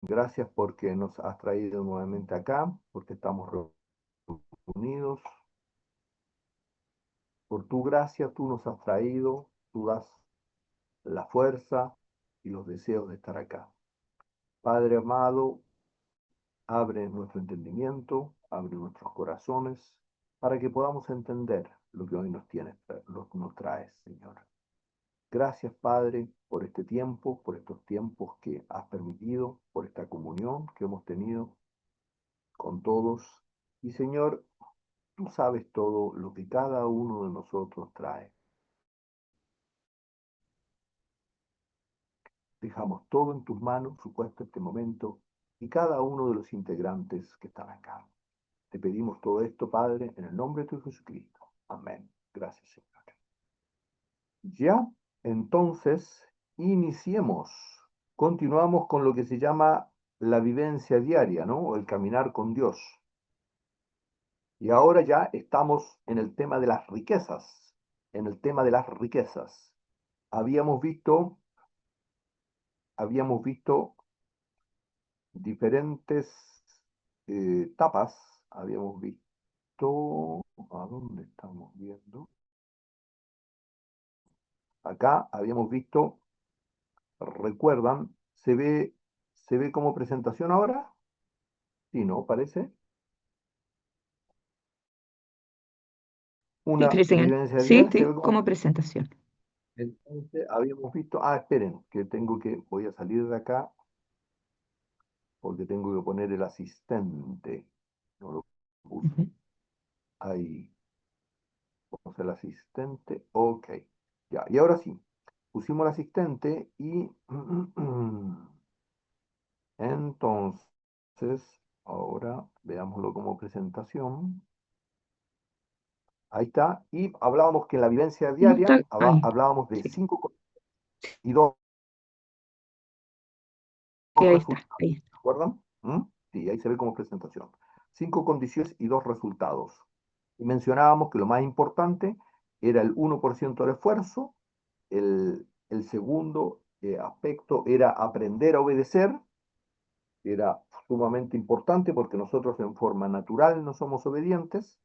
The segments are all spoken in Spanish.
Gracias porque nos has traído nuevamente acá, porque estamos reunidos. Por tu gracia tú nos has traído, tú das la fuerza y los deseos de estar acá. Padre amado, abre nuestro entendimiento, abre nuestros corazones, para que podamos entender lo que hoy lo que nos traes, Señor. Gracias, Padre, por este tiempo, por estos tiempos que has permitido, por esta comunión que hemos tenido con todos. Y Señor, tú sabes todo lo que cada uno de nosotros trae. Dejamos todo en tus manos, supuesto este momento, y cada uno de los integrantes que están acá. Te pedimos todo esto, Padre, en el nombre de tu Jesucristo. Amén. Gracias, Señor. Ya, entonces, iniciemos. Continuamos con lo que se llama la vivencia diaria, ¿no? O el caminar con Dios. Y ahora ya estamos en el tema de las riquezas. En el tema de las riquezas. Habíamos visto, habíamos visto diferentes etapas. Habíamos visto, ¿a dónde estamos viendo? Acá habíamos visto, recuerdan, ¿se ve como presentación ahora? Sí, ¿no? Parece. Sí, Una Cristian. vivencia Sí, diaria, se sí, ve como... como presentación. Entonces habíamos visto, esperen, que voy a salir de acá porque tengo que poner el asistente. No lo puse. Ujú. Ahí, puse el asistente, ok. Ya, y ahora sí, pusimos el asistente y entonces, ahora veámoslo como presentación. Ahí está. Y hablábamos que en la vivencia No diaria está ahí. hablábamos de Sí, 5 y 2 sí, ahí está. resultados. Ahí está. ¿Se acuerdan? ¿Mm? Sí, ahí se ve como presentación. 5 condiciones y 2 resultados. Y mencionábamos que lo más importante era el 1% del esfuerzo. El segundo aspecto era aprender a obedecer. Era sumamente importante porque nosotros en forma natural no somos obedientes.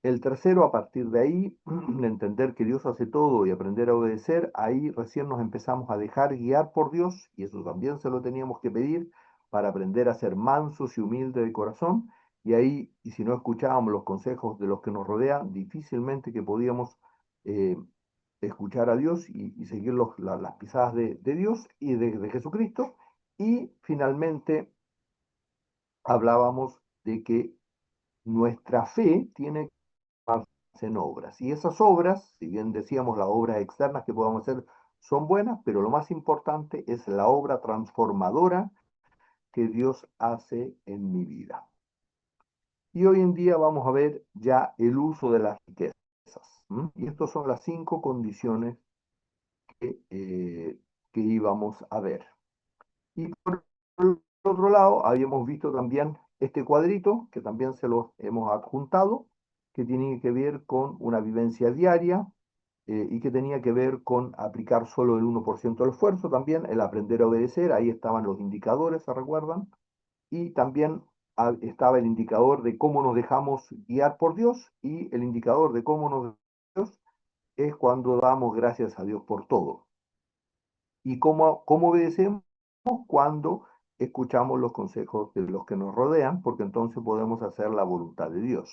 El tercero, a partir de ahí, de entender que Dios hace todo y aprender a obedecer, ahí recién nos empezamos a dejar guiar por Dios, y eso también se lo teníamos que pedir para aprender a ser mansos y humildes de corazón, y ahí, y si no escuchábamos los consejos de los que nos rodean, difícilmente que podíamos eh, escuchar a Dios y seguir las pisadas de Dios y de Jesucristo, y finalmente hablábamos de que nuestra fe tiene en obras. Y esas obras, si bien decíamos las obras externas que podamos hacer son buenas, pero lo más importante es la obra transformadora que Dios hace en mi vida. Y hoy en día vamos a ver ya el uso de las riquezas. Y estas son las 5 condiciones que íbamos a ver. Y por el otro lado, habíamos visto también este cuadrito, que también se lo hemos adjuntado, que tiene que ver con una vivencia diaria y que tenía que ver con aplicar solo el 1% del esfuerzo, también el aprender a obedecer, ahí estaban los indicadores, ¿se recuerdan? Y también estaba el indicador de cómo nos dejamos guiar por Dios y el indicador de cómo nos Dios es cuando damos gracias a Dios por todo. Y cómo obedecemos cuando escuchamos los consejos de los que nos rodean, porque entonces podemos hacer la voluntad de Dios.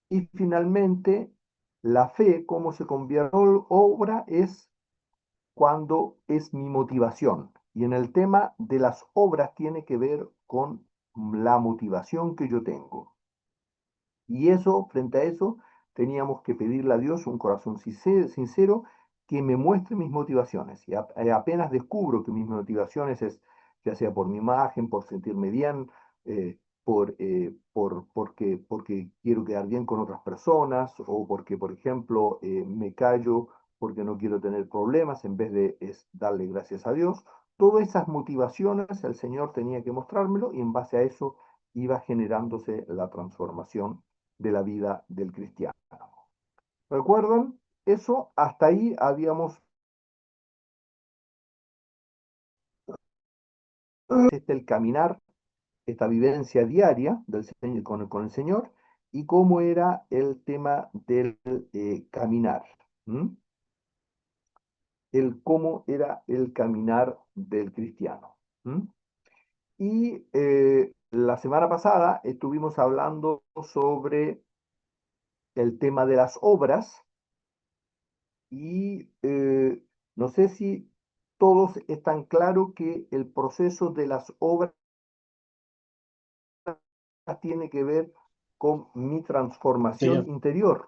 Y finalmente, la fe, cómo se convierte en obra, es cuando es mi motivación. Y en el tema de las obras tiene que ver con la motivación que yo tengo. Y eso, frente a eso, teníamos que pedirle a Dios un corazón sincero que me muestre mis motivaciones. Y apenas descubro que mis motivaciones es, ya sea por mi imagen, por sentirme bien, porque quiero quedar bien con otras personas, o porque, por ejemplo, me callo porque no quiero tener problemas en vez de darle gracias a Dios. Todas esas motivaciones el Señor tenía que mostrármelo y en base a eso iba generándose la transformación de la vida del cristiano. ¿Recuerdan? Eso hasta ahí habíamos está el caminar, esta vivencia diaria con el Señor, y cómo era el tema del caminar. ¿M? El cómo era el caminar del cristiano. ¿M? Y la semana pasada estuvimos hablando sobre el tema de las obras y no sé si todos están claros que el proceso de las obras tiene que ver con mi Sí, transformación ya. interior,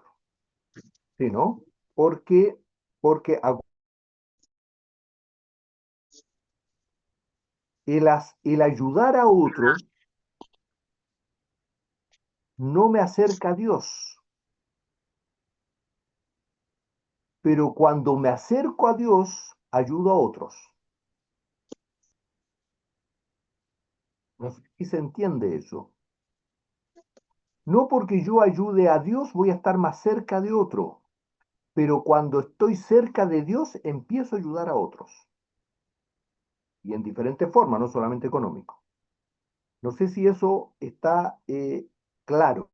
¿sí, no? Porque, porque el ayudar a otro no me acerca a Dios, pero cuando me acerco a Dios, ayudo a otros. No sé si se entiende eso. No porque yo ayude a Dios voy a estar más cerca de otro, pero cuando estoy cerca de Dios empiezo a ayudar a otros. Y en diferentes formas, no solamente económico. No sé si eso está claro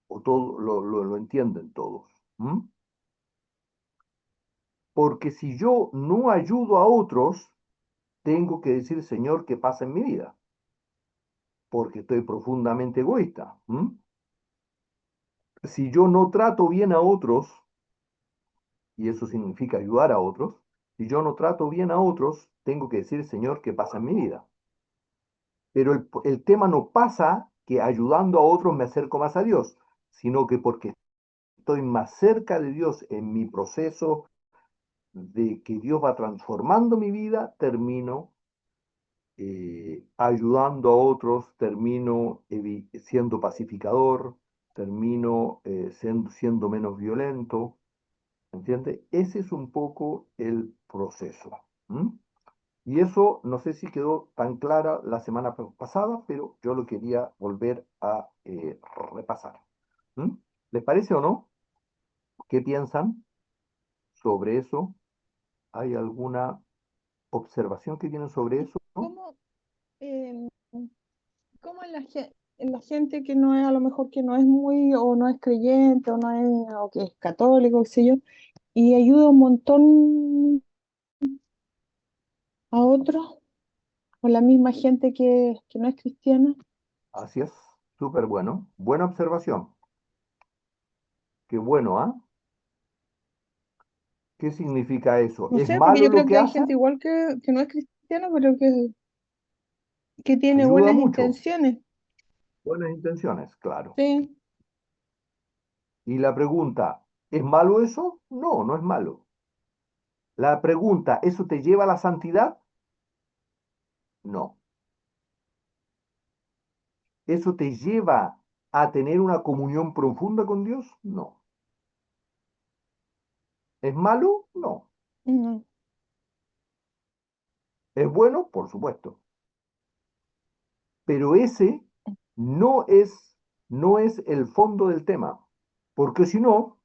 o todo lo entienden todos. ¿M? Porque si yo no ayudo a otros, tengo que decir, Señor, ¿qué pasa en mi vida? Porque estoy profundamente egoísta. ¿M? Si yo no trato bien a otros, y eso significa ayudar a otros, si yo no trato bien a otros, tengo que decir, Señor, ¿qué pasa en mi vida? Pero el tema no pasa que ayudando a otros me acerco más a Dios, sino que porque estoy más cerca de Dios en mi proceso de que Dios va transformando mi vida, termino ayudando a otros, termino siendo pacificador, termino siendo menos violento, ¿entiendes? Ese es un poco el proceso. ¿M? Y eso no sé si quedó tan clara la semana pasada, pero yo lo quería volver a repasar. ¿M? ¿Les parece o no? ¿Qué piensan sobre eso? ¿Hay alguna observación que tienen sobre ¿Y eso? cómo, eh, cómo en la gente que no es, a lo mejor que no es muy, o no es creyente, o no es, o que es católico, qué sé yo, y ayuda un montón a otros, o la misma gente que no es cristiana? Así es, súper bueno. Buena observación. Qué bueno, ¿ah? ¿Qué significa eso? No ¿Es sé, porque malo yo lo creo que que hay hacen? gente igual que no es cristiana, pero que tiene Ayuda buenas mucho. intenciones. Buenas intenciones, claro. Sí. Y la pregunta, ¿es malo eso? No, no es malo. La pregunta, ¿eso te lleva a la santidad? No. ¿Eso te lleva a tener una comunión profunda con Dios? No. ¿Es malo? No. No. ¿Es bueno? Por supuesto. Pero ese no es, no es el fondo del tema. Porque si no,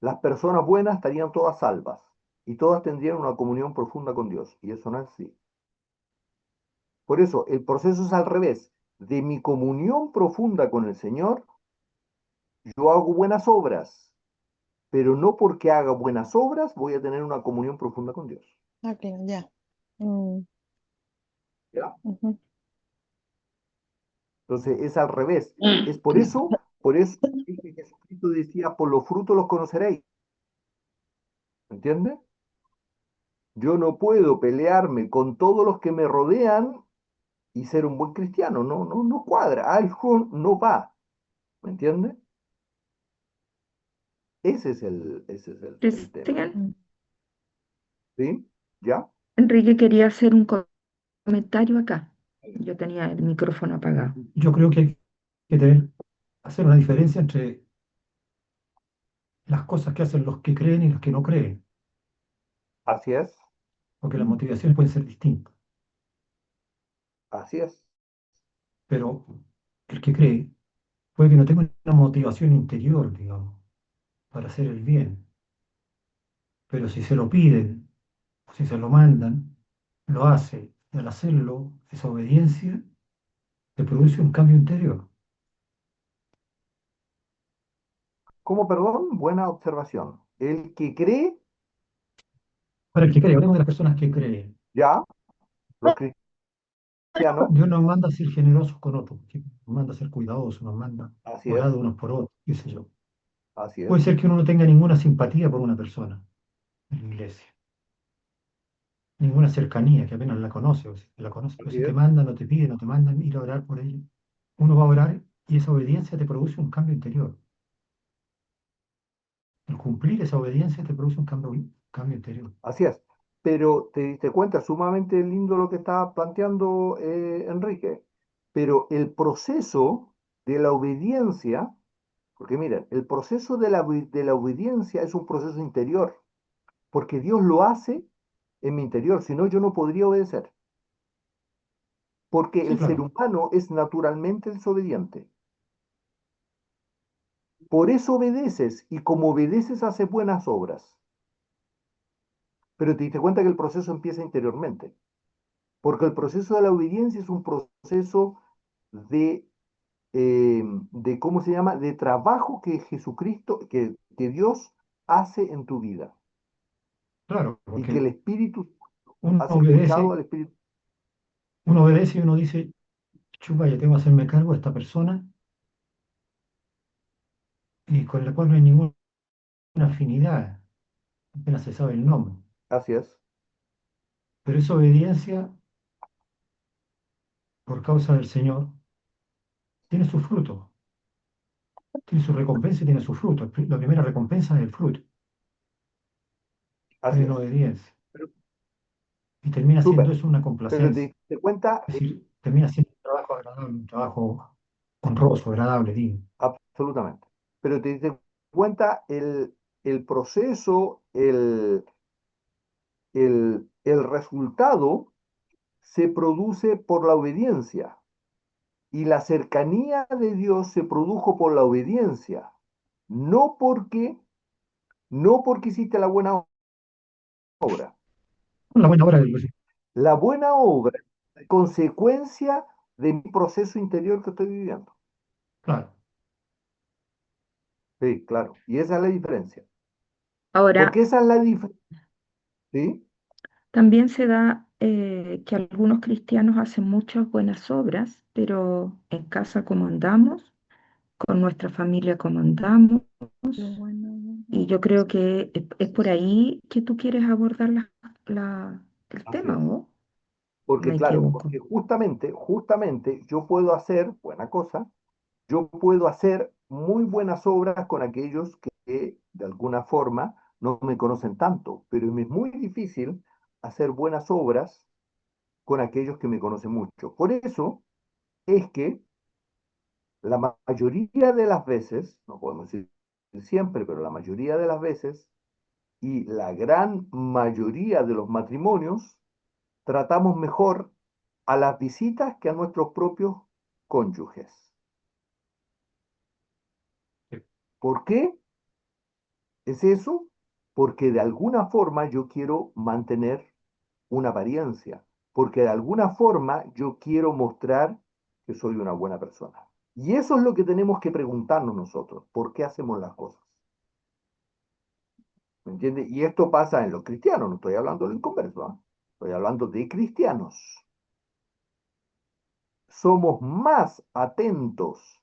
las personas buenas estarían todas salvas y todas tendrían una comunión profunda con Dios. Y eso no es así. Por eso, el proceso es al revés. De mi comunión profunda con el Señor, yo hago buenas obras, pero no porque haga buenas obras voy a tener una comunión profunda con Dios. Ah, claro, ya. Mm, ¿Ya? ujú. Entonces, es al revés. Es por eso es que Jesucristo decía, por los frutos los conoceréis. ¿Entiendes? Yo no puedo pelearme con todos los que me rodean y ser un buen cristiano. No, no, no cuadra. Algo no va. ¿Me entiendes? Ese es el tema. Cristian, Mm. ¿Sí? ¿Ya? Enrique quería hacer un comentario acá. Yo tenía el micrófono apagado. Yo creo que hay que hacer una diferencia entre las cosas que hacen los que creen y los que no creen, Así es. porque las motivaciones pueden ser distintas. Así es. Pero el que cree puede que no tenga una motivación interior, digamos, para hacer el bien. Pero si se lo piden si se lo mandan, lo hace, y al hacerlo, esa obediencia, te produce un cambio interior. ¿Cómo, perdón? Buena observación. El que cree, Para el que cree, hablemos de las personas que creen. ya, los cristianos, Dios nos manda a ser generosos con otros, que nos manda a ser cuidadosos, nos manda a así orar es, unos por otros, qué sé yo. así es, Puede ser que uno no tenga ninguna simpatía por una persona en la iglesia, ninguna cercanía, que apenas la conoce, o si la conoce, pero así si te es, mandan o te piden o te mandan ir a orar por ella, uno va a orar y esa obediencia te produce un cambio interior. El cumplir esa obediencia te produce un cambio interior. así es. Pero te diste cuenta, sumamente lindo lo que estaba planteando Enrique, pero el proceso de la obediencia, porque miren, el proceso de la obediencia es un proceso interior, porque Dios lo hace en mi interior, si no yo no podría obedecer, porque Sí, el ser claro. humano es naturalmente desobediente. Por eso obedeces y como obedeces haces buenas obras. Pero te diste cuenta que el proceso empieza interiormente, porque el proceso de la obediencia es un proceso de, ¿cómo se llama? De trabajo que Jesucristo, que Dios hace en tu vida Claro, y que porque el Espíritu, uno has escuchado obedece, al Espíritu, uno obedece y uno dice, chupa, ya tengo que hacerme cargo de esta persona y con la cual no hay ninguna afinidad, apenas se sabe el nombre. así es, Pero esa obediencia, por causa del Señor, tiene su fruto, tiene su recompensa y tiene su fruto. La primera recompensa es el fruto, así hay una es. obediencia. Pero, Y termina siendo súper, eso una pero te complacencia. diste cuenta, Es decir, termina siendo un trabajo agradable, un trabajo honroso, agradable, digno. absolutamente, pero te diste cuenta el proceso, el resultado se produce por la obediencia y la cercanía de Dios se produjo por la obediencia, no porque, no porque hiciste la buena obra. La buena obra del La buena obra es consecuencia de mi proceso interior que estoy viviendo. claro. Sí, claro. Y esa es la diferencia. Porque Ahora, esa es la diferencia. ¿Sí? también se da que algunos cristianos hacen muchas buenas obras, pero en casa como andamos, con nuestra familia como andamos, Qué bueno. y yo creo que es por ahí que tú quieres abordar el Así tema, es. ¿o Porque me claro, equivoco? porque justamente yo puedo hacer buena cosa, yo puedo hacer muy buenas obras con aquellos que de alguna forma no me conocen tanto, pero me es muy difícil hacer buenas obras con aquellos que me conocen mucho. Por eso es que la mayoría de las veces, no podemos decir siempre, pero la mayoría de las veces y la gran mayoría de los matrimonios tratamos mejor a las visitas que a nuestros propios cónyuges. Sí. ¿Por qué es eso? Porque de alguna forma yo quiero mantener una apariencia, porque de alguna forma yo quiero mostrar que soy una buena persona. Y eso es lo que tenemos que preguntarnos nosotros, ¿por qué hacemos las cosas? ¿Me entiendes? Y esto pasa en los cristianos, no estoy hablando de los inconversos, ¿eh? Estoy hablando de cristianos. Somos más atentos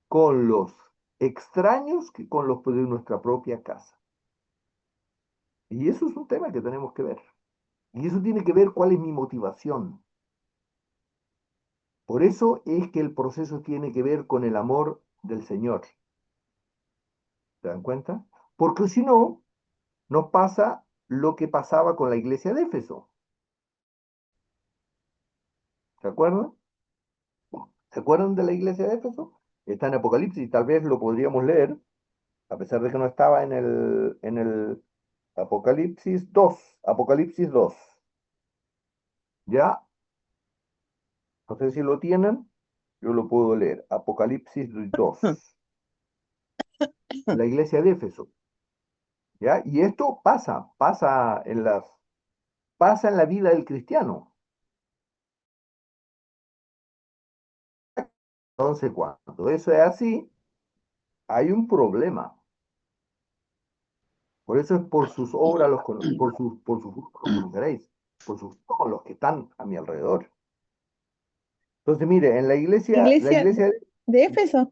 con los extraños que con los de nuestra propia casa. Y eso es un tema que tenemos que ver. Y eso tiene que ver cuál es mi motivación. Por eso es que el proceso tiene que ver con el amor del Señor. ¿Se dan cuenta? Porque si no, nos pasa lo que pasaba con la iglesia de Éfeso. ¿Se acuerdan? ¿Se acuerdan de la iglesia de Éfeso? Está en Apocalipsis, tal vez lo podríamos leer, a pesar de que no estaba en el Apocalipsis 2. ¿Ya? No sé si lo tienen, yo lo puedo leer. Apocalipsis 2. La iglesia de Éfeso. ¿Ya? Y esto pasa pasa en la vida del cristiano. Entonces, cuando eso es así, hay un problema. Por eso es por sus obras, por sus frutos los conoceréis, por sus frutos con los que están a mi alrededor. Entonces, mire, en la Iglesia iglesia de Éfeso,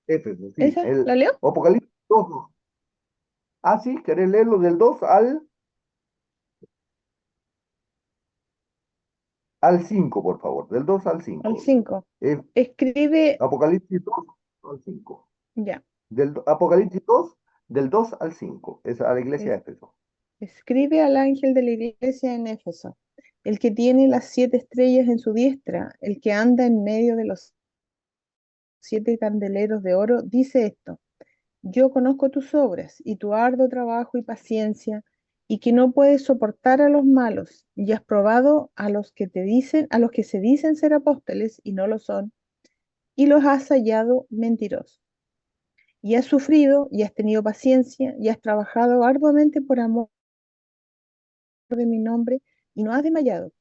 de Éfeso, sí, ¿esa? el ¿La leo? Apocalipsis 2. Ah, sí, ¿querés leerlo del 2 al 5, por favor? Del 2 al Al 5. 5. Eh, Escribe, Apocalipsis 2 al 5. ya, Apocalipsis 2, del 2 al 5. Es a la iglesia es- de Éfeso. escribe al ángel de la iglesia en Éfeso, el que tiene las 7 estrellas en su diestra, el que anda en medio de los 7 candeleros de oro, dice esto: Yo conozco tus obras y tu arduo trabajo y paciencia, y que no puedes soportar a los malos, y has probado a los que te dicen, a los que se dicen ser apóstoles y no lo son, y los has hallado mentirosos. Y has sufrido, y has tenido paciencia, y has trabajado arduamente por amor de mi nombre, y no has desmayado.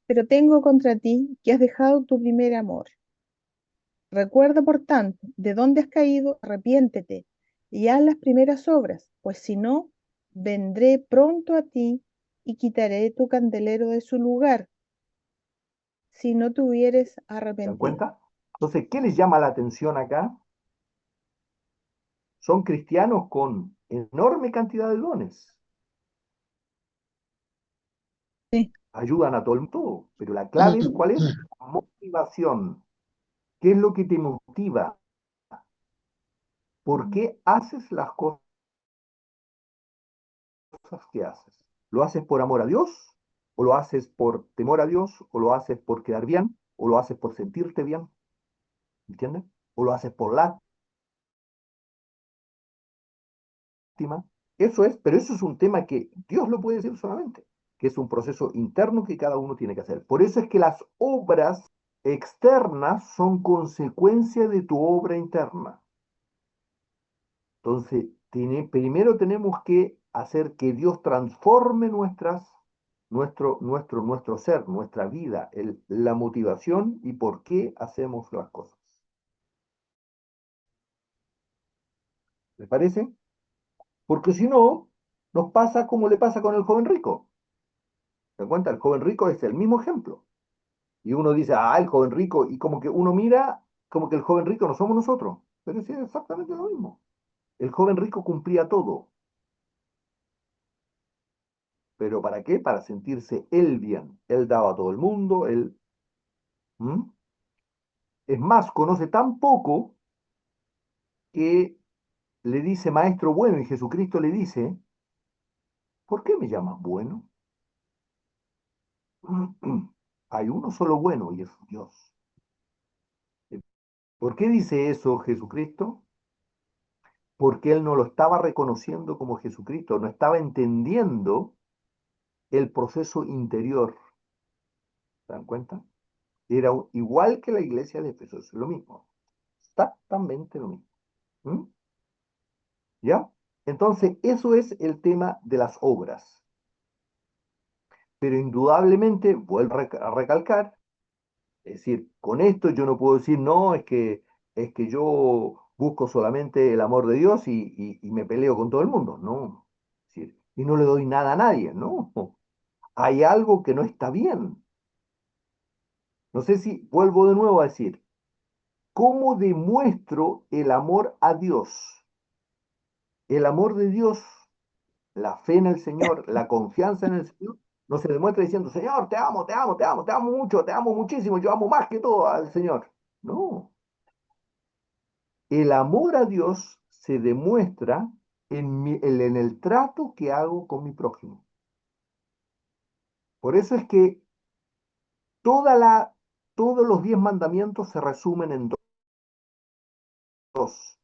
Pero tengo contra ti que has dejado tu primer amor. Recuerda, por tanto, de dónde has caído, arrepiéntete y haz las primeras obras, pues si no, vendré pronto a ti y quitaré tu candelero de su lugar, si no te hubieres ¿Se dan arrepentido. cuenta? Entonces, ¿qué les llama la atención acá? Son cristianos con enorme cantidad de dones. Sí. Ayudan a todo el mundo, pero la clave es cuál es la motivación. ¿Qué es lo que te motiva? ¿Por qué haces las cosas que haces? ¿Lo haces por amor a Dios? ¿O lo haces por temor a Dios? ¿O lo haces por quedar bien? ¿O lo haces por sentirte bien? ¿Entiendes? ¿O lo haces por lástima? Eso es, pero eso es un tema que Dios lo puede decir solamente, que es un proceso interno que cada uno tiene que hacer. Por eso es que las obras externas son consecuencia de tu obra interna. Entonces, primero tenemos que hacer que Dios transforme nuestro ser, nuestra vida, la motivación y por qué hacemos las cosas. ¿Les parece? Porque si no, nos pasa como le pasa con el joven rico. ¿Se dan cuenta? El joven rico es el mismo ejemplo. Y uno dice, ah, el joven rico, y como que uno mira como que el joven rico no somos nosotros. Pero sí es exactamente lo mismo. El joven rico cumplía todo. ¿Pero para qué? Para sentirse él bien. Él daba a todo el mundo, él... ¿Mm? Es más, conoce tan poco que le dice maestro bueno y Jesucristo le dice, ¿por qué me llamas bueno? Hay uno solo bueno y es Dios. ¿Por qué dice eso Jesucristo? Porque él no lo estaba reconociendo como Jesucristo, no estaba entendiendo el proceso interior. ¿Se dan cuenta? Era igual que la iglesia de Éfeso, es lo mismo, exactamente lo mismo. ¿Mm? ¿Ya? Entonces, eso es el tema de las obras. Pero indudablemente, vuelvo a recalcar, es decir, con esto yo no puedo decir, no, es que yo busco solamente el amor de Dios y me peleo con todo el mundo, no. Es decir, y no le doy nada a nadie, no. Hay algo que no está bien. No sé si vuelvo de nuevo a decir, ¿cómo demuestro el amor a Dios? El amor de Dios, la fe en el Señor, la confianza en el Señor, no se demuestra diciendo, Señor, te amo, te amo, te amo, te amo mucho, te amo muchísimo, yo amo más que todo al Señor. No, el amor a Dios se demuestra en el trato que hago con mi prójimo. Por eso es que toda todos los 10 mandamientos se resumen en dos.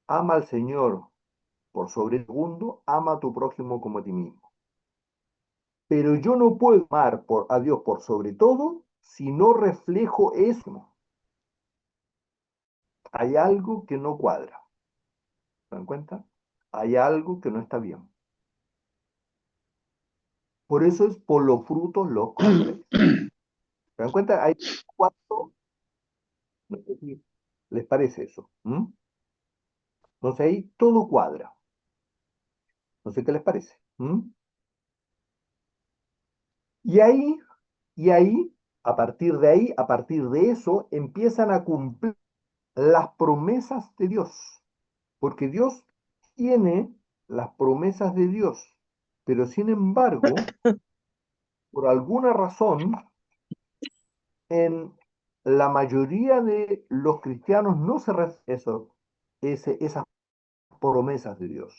Ama al Señor por sobre el segundo, ama a tu prójimo como a ti mismo. Pero yo no puedo amar a Dios por sobre todo si no reflejo eso. Hay algo que no cuadra. ¿Se dan cuenta? Hay algo que no está bien. Por eso es por los frutos los conoceréis. ¿Se dan cuenta? Hay cuatro, no sé si les parece eso. Entonces ahí todo cuadra. No sé qué les parece. Y ahí, y ahí, a partir de ahí, a partir de eso, empiezan a cumplir las promesas de Dios. Porque Dios tiene las promesas de Dios. Pero sin embargo, por alguna razón, en la mayoría de los cristianos no se esas promesas de Dios.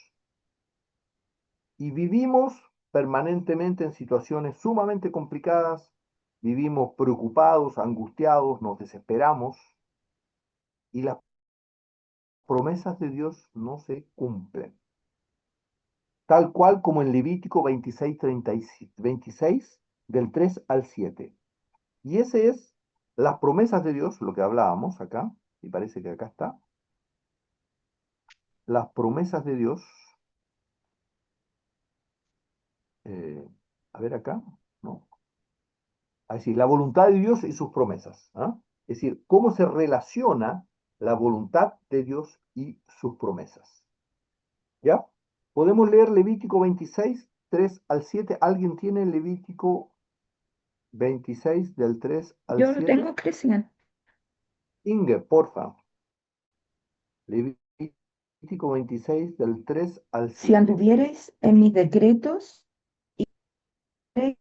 Y vivimos permanentemente en situaciones sumamente complicadas, vivimos preocupados, angustiados, nos desesperamos y las promesas de Dios no se cumplen. Tal cual como en Levítico 26, del 3 al 7. Y ese es las promesas de Dios, lo que hablábamos acá, y parece que acá está, las promesas de Dios, eh, a ver acá, ¿no? Es decir, la voluntad de Dios y sus promesas. Es decir, cómo se relaciona la voluntad de Dios y sus promesas. ¿Ya? Podemos leer Levítico 26, 3 al 7. ¿Alguien tiene Levítico 26 del 3 al Yo lo 7? tengo, Cristian. Inge, porfa. Levítico 26 del 3 al Si 7. anduviereis en mis decretos y guardareis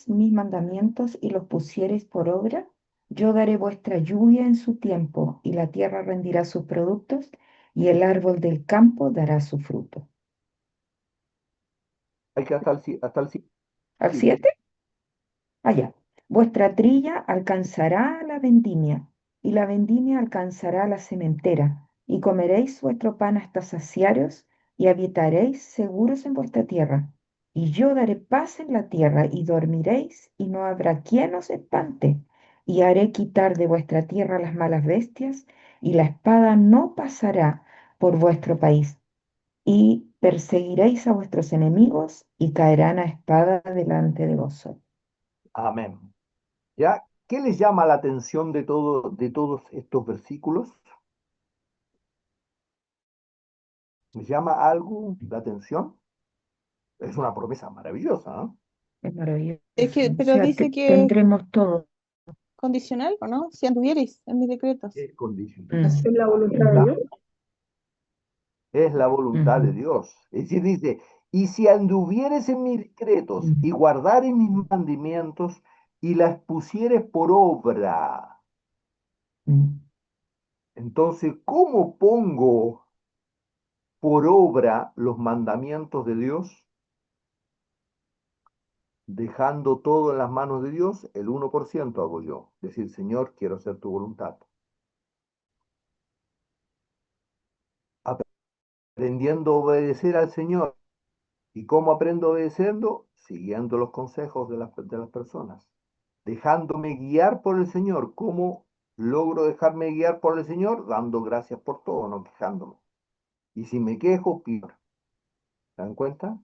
mis mandamientos y los pusiereis por obra, yo daré vuestra lluvia en su tiempo, y la tierra rendirá sus productos, y el árbol del campo dará su fruto. Hay que hasta el 7. ¿Al Sí. 7? Allá. Vuestra trilla alcanzará la vendimia, y la vendimia alcanzará la sementera, y comeréis vuestro pan hasta saciaros, y habitaréis seguros en vuestra tierra. Y yo daré paz en la tierra, y dormiréis, y no habrá quien os espante. Y haré quitar de vuestra tierra las malas bestias, y la espada no pasará por vuestro país. Y perseguiréis a vuestros enemigos, y caerán a espada delante de vosotros. Amén. ¿Ya? ¿Qué les llama la atención de todos estos versículos? ¿Les llama algo la atención? Es una promesa maravillosa, ¿no? Es maravilloso. Es que, O pero sea, dice que tendremos todo. condicional, ¿o no? Si anduvierais en mis decretos. Es condicional. Mm, Es la voluntad de Está. Dios. Es la voluntad de ujú, Dios. Es decir, dice, y si anduvieres en mis decretos mm, y guardares mis mandamientos y las pusieres por obra, mm. entonces, ¿cómo pongo por obra los mandamientos de Dios? Dejando todo en las manos de Dios, el 1% hago yo. Decir, Señor, quiero hacer tu voluntad. Aprendiendo a obedecer al Señor. ¿Y cómo aprendo obedeciendo? Siguiendo los consejos de las personas. Dejándome guiar por el Señor. ¿Cómo logro dejarme guiar por el Señor? Dando gracias por todo, no quejándome. Y si me quejo, pido. ¿Se dan cuenta?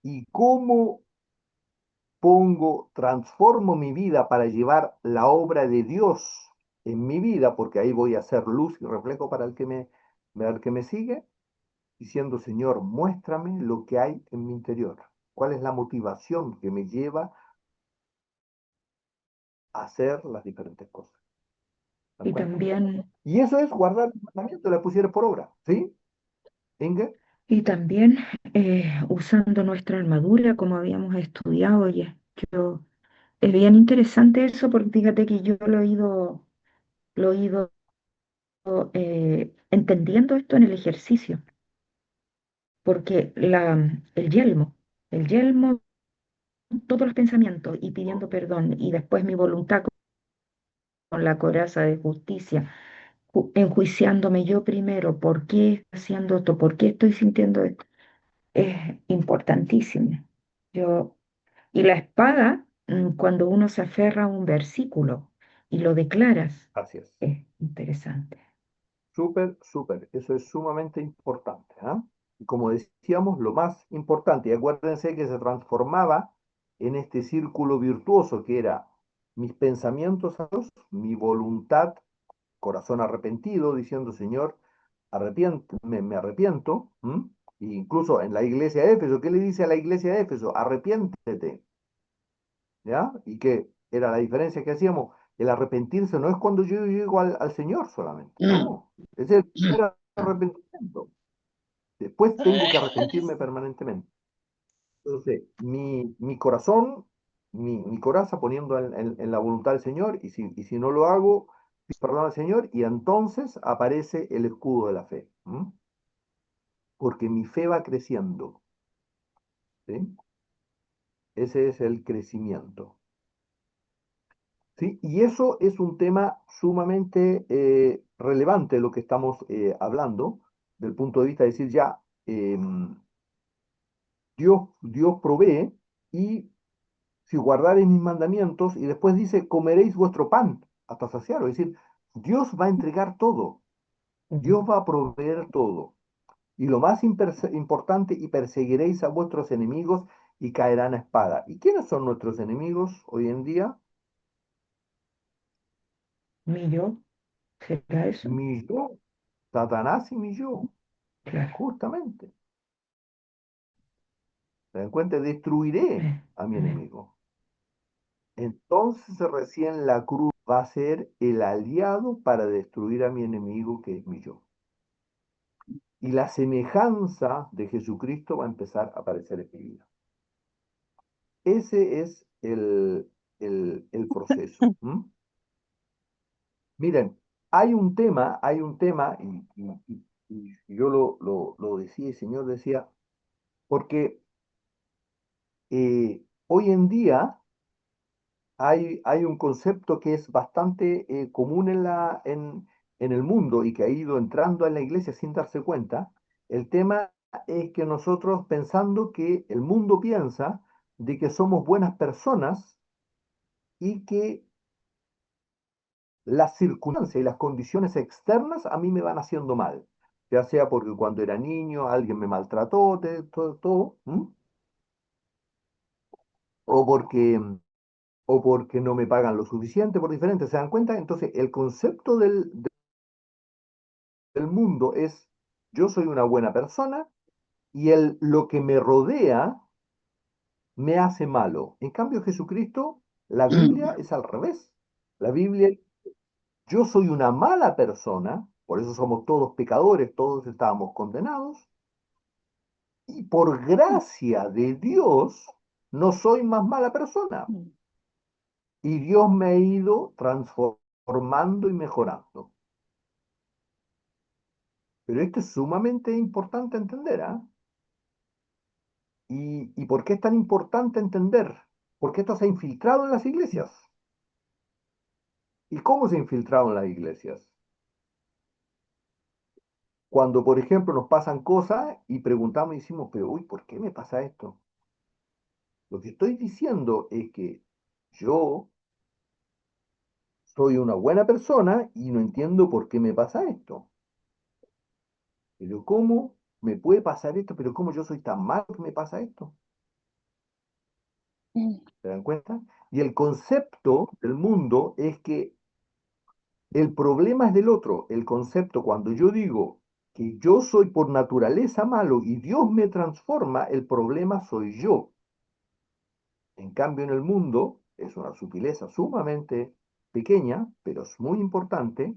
¿Y cómo transformo mi vida para llevar la obra de Dios en mi vida? Porque ahí voy a ser luz y reflejo para el que me sigue, diciendo, Señor, muéstrame lo que hay en mi interior. ¿Cuál es la motivación que me lleva a hacer las diferentes cosas? ¿Se dan Y cuenta? también, Y eso es guardar el mandamiento, la pusiera por obra. ¿Sí? Inge, y también usando nuestra armadura, como habíamos estudiado, yo, es bien interesante eso, porque fíjate que yo lo he ido entendiendo esto en el ejercicio, porque el yelmo, todos los pensamientos y pidiendo perdón, y después mi voluntad con la coraza de justicia, enjuiciándome yo primero, ¿por qué estoy haciendo esto? ¿Por qué estoy sintiendo esto? Es importantísimo. Yo, y la espada, cuando uno se aferra a un versículo y lo declaras, así es. es interesante. Súper, súper. Eso es sumamente importante. Y como decíamos, lo más importante, y acuérdense que se transformaba en este círculo virtuoso que era mis pensamientos a Dios, mi voluntad, corazón arrepentido, diciendo, Señor, me arrepiento. ¿M? E incluso en la iglesia de Éfeso, ¿qué le dice a la iglesia de Éfeso? Arrepiéntete, ¿ya? Y que era la diferencia que hacíamos. El arrepentirse no es cuando yo llego al Señor solamente, no, es el primer arrepentimiento. Después tengo que arrepentirme permanentemente. Entonces, mi corazón, mi coraza poniendo en la voluntad del Señor, y si no lo hago, pido perdón al Señor, y entonces aparece el escudo de la fe. ¿M? Porque mi fe va creciendo. ¿Sí? Ese es el crecimiento. ¿Sí? Y eso es un tema sumamente relevante, lo que estamos hablando, del punto de vista de decir ya, Dios provee, y si guardareis mis mandamientos, y después dice, comeréis vuestro pan hasta saciaros. Es decir, Dios va a entregar todo, Dios va a proveer todo. Y lo más importante, y perseguiréis a vuestros enemigos y caerán a espada. ¿Y quiénes son nuestros enemigos hoy en día? Mi yo, ¿será eso? Mi yo, Satanás y mi yo, Claro. justamente. ¿Se dan cuenta? Destruiré a mi Amén. enemigo. Entonces recién la cruz va a ser el aliado para destruir a mi enemigo, que es mi yo. Y la semejanza de Jesucristo va a empezar a aparecer en mi vida. Ese es el proceso. ¿M? Miren, hay un tema, y yo lo decía, el Señor decía, porque hoy en día hay un concepto que es bastante común en el mundo, y que ha ido entrando en la iglesia sin darse cuenta. El tema es que nosotros, pensando que el mundo piensa de que somos buenas personas, y que las circunstancias y las condiciones externas a mí me van haciendo mal, ya sea porque cuando era niño alguien me maltrató, todo, ¿m? o porque, o porque no me pagan lo suficiente, por diferente, ¿se dan cuenta? Entonces, el concepto del mundo es, yo soy una buena persona, y lo que me rodea me hace malo. En cambio, Jesucristo, la Biblia es al revés. La Biblia, yo soy una mala persona, por eso somos todos pecadores, todos estábamos condenados, y por gracia de Dios no soy más mala persona. Y Dios me ha ido transformando y mejorando. Pero esto es sumamente importante entender, ¿ah? ¿Y por qué es tan importante entender? Porque esto se ha infiltrado en las iglesias. ¿Y cómo se ha infiltrado en las iglesias? Cuando, por ejemplo, nos pasan cosas y preguntamos y decimos, pero uy, ¿por qué me pasa esto? Lo que estoy diciendo es que yo soy una buena persona y no entiendo por qué me pasa esto. Pero ¿cómo me puede pasar esto? Pero ¿cómo yo soy tan malo que me pasa esto? ¿Se dan cuenta? Y el concepto del mundo es que el problema es del otro. El concepto, cuando yo digo que yo soy por naturaleza malo y Dios me transforma, el problema soy yo. En cambio, en el mundo, es una sutileza sumamente pequeña, pero es muy importante.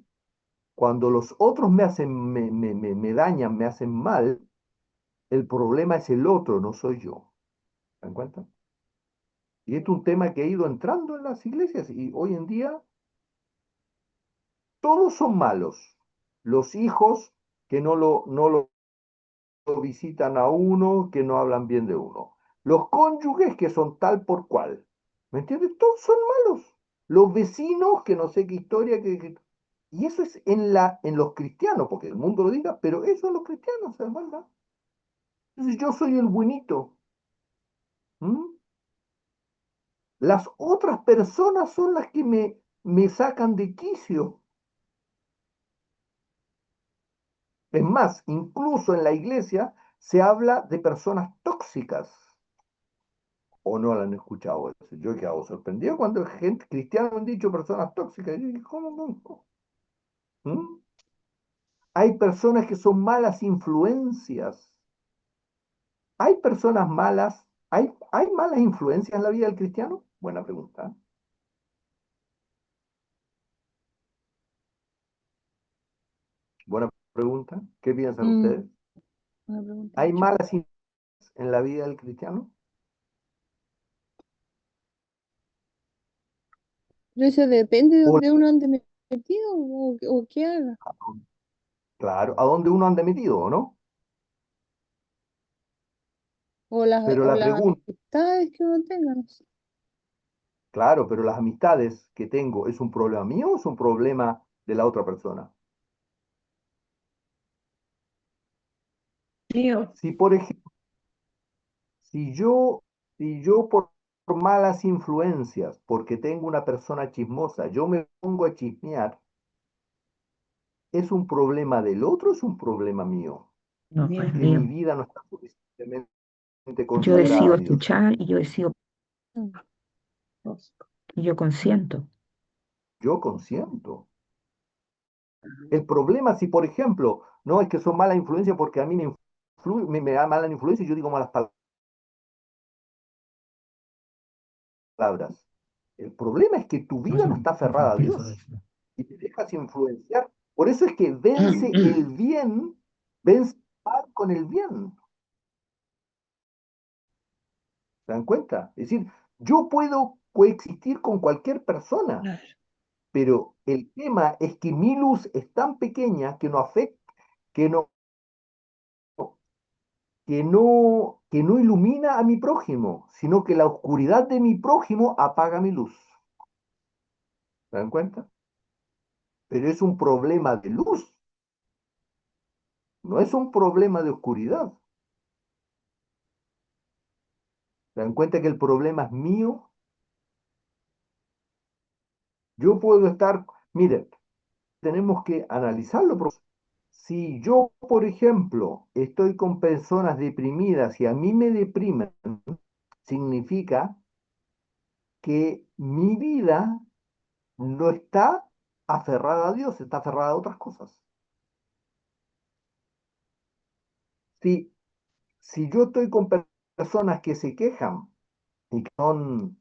Cuando los otros me dañan, me hacen mal, el problema es el otro, no soy yo. ¿Se dan cuenta? Y esto es un tema que ha ido entrando en las iglesias, y hoy en día todos son malos. Los hijos que no lo visitan a uno, que no hablan bien de uno. Los cónyuges que son tal por cual. ¿Me entiendes? Todos son malos. Los vecinos que no sé qué historia y eso es en los cristianos, porque el mundo lo diga, pero eso en los cristianos, ¿verdad? Entonces yo soy el buenito. ¿M? Las otras personas son las que me sacan de quicio. Es más, incluso en la iglesia se habla de personas tóxicas. ¿O no la han escuchado eso? Yo he quedado sorprendido cuando gente cristiana han dicho personas tóxicas. Y yo dije, ¿cómo no? ¿Mm? Hay personas que son malas influencias. ¿Hay personas malas? ¿Hay malas influencias en la vida del cristiano? Buena pregunta. Buena pregunta. ¿Qué piensan Mm, ustedes? buena pregunta. ¿Hay malas influencias en la vida del cristiano? Pero eso depende de O, donde uno ande metido o qué haga. claro, ¿a dónde uno anda metido, o no? Pero O la las pregunta, amistades que uno tenga, no sé. claro, pero las amistades que tengo, ¿es un problema mío o es un problema de la otra persona? Mío. Si, por ejemplo, si yo, si yo por malas influencias, porque tengo una persona chismosa, yo me pongo a chismear, ¿es un problema del otro o es un problema mío? No, Mío. es Que mi mío. vida no está suficientemente Yo consagrada decido a Dios. escuchar y yo decido, Mm, lógico. y yo consiento. Yo consiento. El problema, si por ejemplo, no es que son malas influencias porque a mí me da mala influencia y yo digo malas palabras. El problema es que tu No, vida eso no no, está eso no aferrada a pienso de Dios eso. y te dejas influenciar. Por eso es que vence el bien, vence el mal con el bien. ¿Se dan cuenta? Es decir, yo puedo coexistir con cualquier persona, Claro. pero el tema es que mi luz es tan pequeña que no afecta, que no, que no ilumina a mi prójimo, sino que la oscuridad de mi prójimo apaga mi luz. ¿Se dan cuenta? Pero es un problema de luz, no es un problema de oscuridad. ¿Se dan cuenta que el problema es mío? Yo puedo estar, miren, tenemos que analizarlo. Si yo, por ejemplo, estoy con personas deprimidas y a mí me deprimen, significa que mi vida no está aferrada a Dios, está aferrada a otras cosas. Si, si yo estoy con personas que se quejan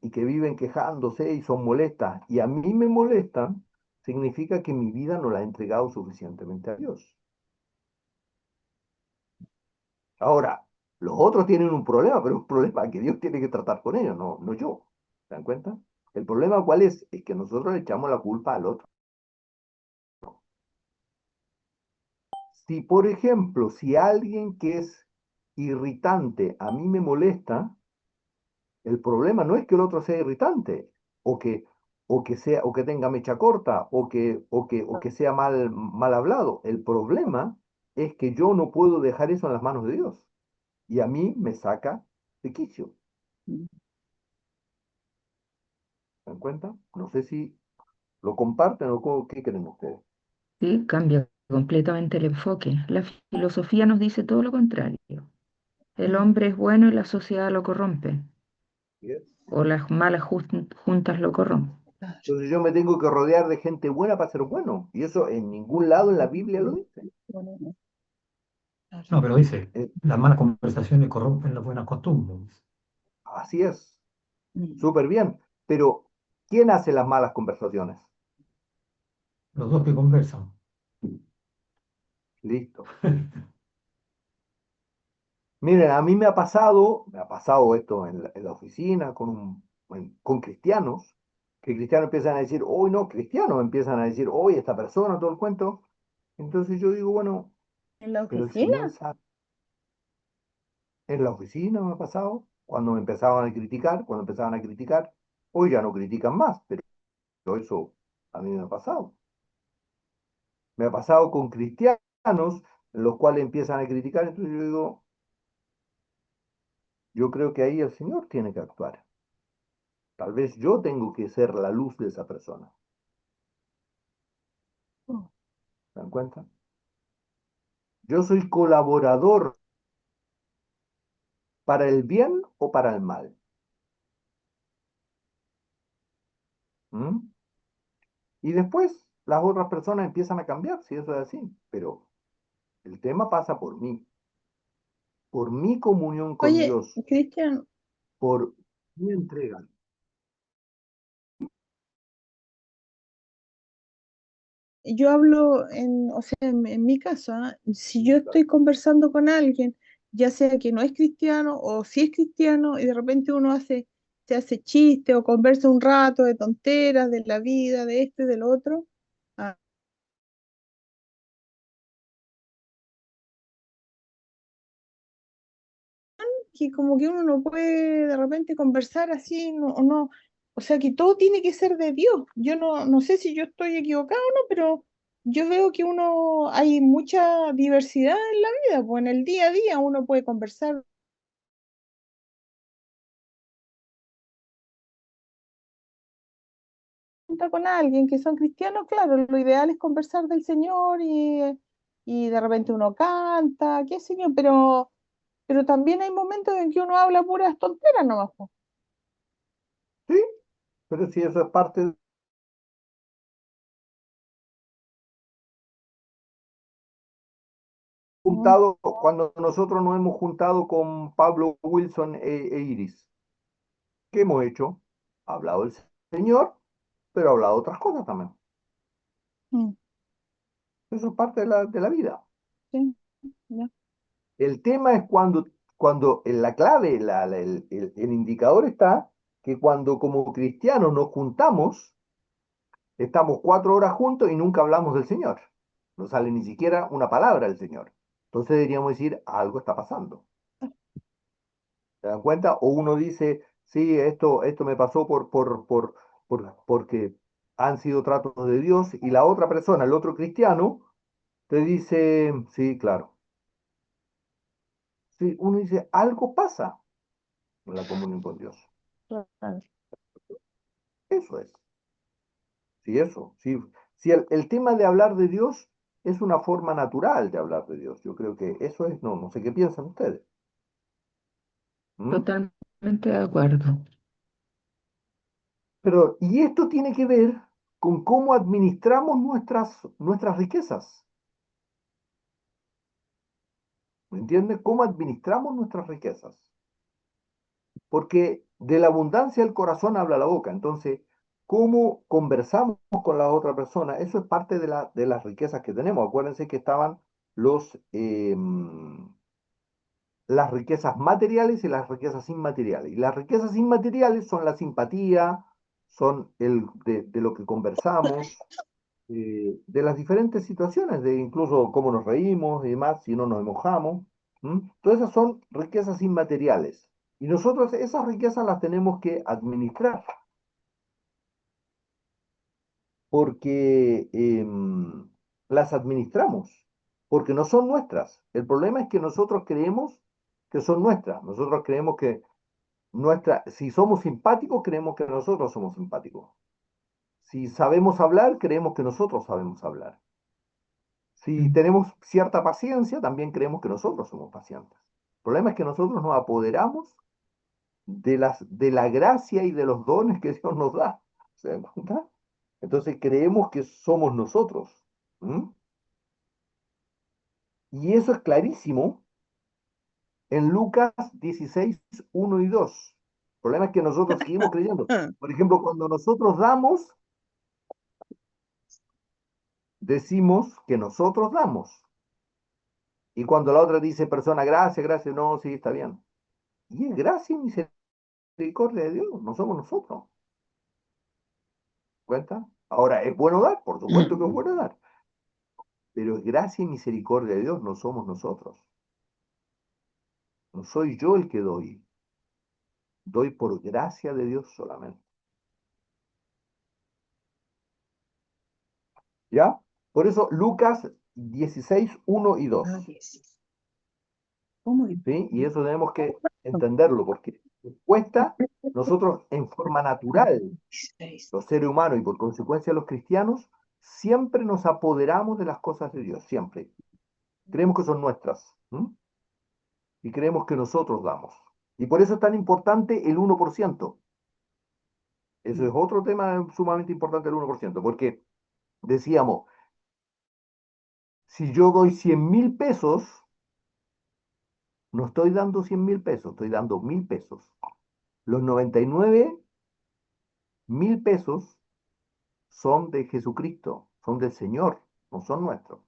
y que viven quejándose y son molestas y a mí me molestan, significa que mi vida no la he entregado suficientemente a Dios. Ahora, los otros tienen un problema, pero es un problema que Dios tiene que tratar con ellos, no yo. ¿Se dan cuenta? El problema cuál es? Es que nosotros le echamos la culpa al otro. Si, por ejemplo, si alguien que es irritante a mí me molesta, el problema no es que el otro sea irritante, o que, o que tenga mecha corta, o que sea mal hablado. El problema es que yo no puedo dejar eso en las manos de Dios. Y a mí me saca de quicio. ¿Se dan cuenta? No sé si lo comparten o qué creen ustedes. Sí, cambia completamente el enfoque. La filosofía nos dice todo lo contrario. El Mm, hombre es bueno y la sociedad lo corrompe, ¿Sí? o las malas juntas lo corrompen. claro. Entonces yo me tengo que rodear de gente buena para ser bueno. Y eso en ningún lado en la Biblia lo dice. Bueno, claro. No, pero dice, Eh, las malas conversaciones corrompen las buenas costumbres. Así es, Mm. súper bien. Pero, ¿quién hace las malas conversaciones? Los dos que conversan. Listo. Miren, a mí me ha pasado esto en la oficina con cristianos, que cristianos empiezan a decir, hoy no, cristianos empiezan a decir, hoy esta persona, todo el cuento. Entonces yo digo, bueno, ¿En la pero el oficina? Señor sabe. En la oficina me ha pasado, cuando me empezaban a criticar, hoy ya no critican más, pero eso a mí me ha pasado. Me ha pasado con cristianos, los cuales empiezan a criticar, entonces yo digo, yo creo que ahí el Señor tiene que actuar. Tal vez yo tengo que ser la luz de esa persona. Oh, ¿Se dan cuenta? Yo soy colaborador ¿Para el bien o para el mal? ¿Mm? Y después las otras personas empiezan a cambiar, si eso es así. Pero el tema pasa por mi comunión con Oye, Dios, Cristian, por mi entrega. yo hablo o sea, en mi caso, ¿ah? Si yo estoy conversando con alguien, ya sea que no es cristiano o si es cristiano, y de repente se hace chiste o conversa un rato de tonteras, de la vida, de esto y del otro, ah, que como que uno no puede de repente conversar así, no, o no, o sea que todo tiene que ser de Dios. Yo no sé si yo estoy equivocado o no, pero yo veo que hay mucha diversidad en la vida, pues en el día a día uno puede conversar con alguien que son cristianos, claro, lo ideal es conversar del Señor y de repente uno canta, qué sé yo, pero también hay momentos en que uno habla puras tonteras nomás, po. Sí, pero si eso es parte de Mm, juntado, cuando nosotros nos hemos juntado con Pablo Wilson e Iris, ¿qué hemos hecho? Ha hablado el Señor, pero ha hablado otras cosas también. mm, Eso es parte de la vida. sí, ya. El tema es cuando en la clave, el indicador está que cuando como cristianos nos juntamos, estamos 4 horas juntos y nunca hablamos del Señor. No sale ni siquiera una palabra del Señor. Entonces deberíamos decir, algo está pasando. ¿Se dan cuenta? O uno dice, sí, esto me pasó porque han sido tratos de Dios, y la otra persona, el otro cristiano, te dice, sí, claro. Sí, uno dice, algo pasa en la comunión con Dios. Claro. Eso es. Sí, eso. Sí, sí, el tema de hablar de Dios es una forma natural de hablar de Dios. Yo creo que eso es, no sé qué piensan ustedes. ¿Mm? Totalmente de acuerdo. Pero, y esto tiene que ver con cómo administramos nuestras riquezas. ¿Me entiendes? ¿Cómo administramos nuestras riquezas? Porque de la abundancia del corazón habla la boca. Entonces, ¿cómo conversamos con la otra persona? Eso es parte de las riquezas que tenemos. Acuérdense que estaban los, las riquezas materiales y las riquezas inmateriales. Y las riquezas inmateriales son la simpatía, son de lo que conversamos, de las diferentes situaciones, de incluso cómo nos reímos y demás, si no nos enojamos. ¿M? Todas esas son riquezas inmateriales. Y nosotros esas riquezas las tenemos que administrar, porque las administramos, porque no son nuestras. El problema es que nosotros creemos que son nuestras. Nosotros creemos que si somos simpáticos, creemos que nosotros somos simpáticos. Si sabemos hablar, creemos que nosotros sabemos hablar. Si Mm. tenemos cierta paciencia, también creemos que nosotros somos pacientes. El problema es que nosotros nos apoderamos de la gracia y de los dones que Dios nos da. ¿Se dan cuenta? Entonces creemos que somos nosotros. ¿Mm? Y eso es clarísimo en Lucas 16, 1 y 2. El problema es que nosotros seguimos creyendo. Por ejemplo, cuando nosotros damos, decimos que nosotros damos. Y cuando la otra dice persona, gracias, gracias, no, sí, está bien. Y es gracia y misericordia de Dios, no somos nosotros. ¿Cuenta? Ahora, ¿es bueno dar? Por supuesto que es bueno dar. Pero es gracia y misericordia de Dios, no somos nosotros. No soy yo el que doy. Doy por gracia de Dios solamente. ¿Ya? Por eso Lucas 16, 1 y Ah, 2. 10. ¿Cómo es? ¿Sí? Y eso tenemos que entenderlo, porque cuesta nosotros en forma natural, 16. los seres humanos y por consecuencia los cristianos, siempre nos apoderamos de las cosas de Dios, siempre. Creemos que son nuestras. ¿M? Y creemos que nosotros damos. Y por eso es tan importante el 1%. Eso es otro tema sumamente importante, el 1%, porque decíamos, si yo doy 100.000 pesos, no estoy dando 100.000 pesos, estoy dando 1.000 pesos. Los 99.000 pesos son de Jesucristo, son del Señor, no son nuestros.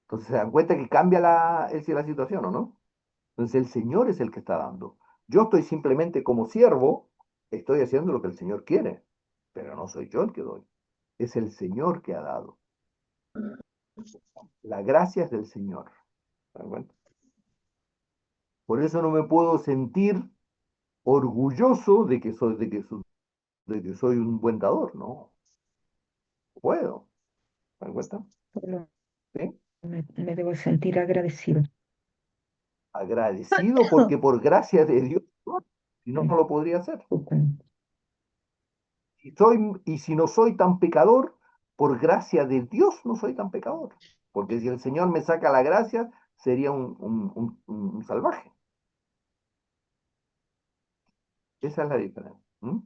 Entonces se dan cuenta que cambia la situación, ¿o no? Entonces el Señor es el que está dando. Yo estoy simplemente como siervo, estoy haciendo lo que el Señor quiere, pero no soy yo el que doy, es el Señor que ha dado. La gracia es del Señor. ¿Se dan cuenta? Por eso no me puedo sentir orgulloso de que soy un buen dador, no puedo. ¿Se dan cuenta? Solo ¿Sí? me debo sentir agradecido. Agradecido porque por gracia de Dios, si no, no Sí, lo podría hacer. justamente. Y si no soy tan pecador, por gracia de Dios no soy tan pecador. Porque si el Señor me saca la gracia, sería un salvaje. Esa es la diferencia. ¿Mm?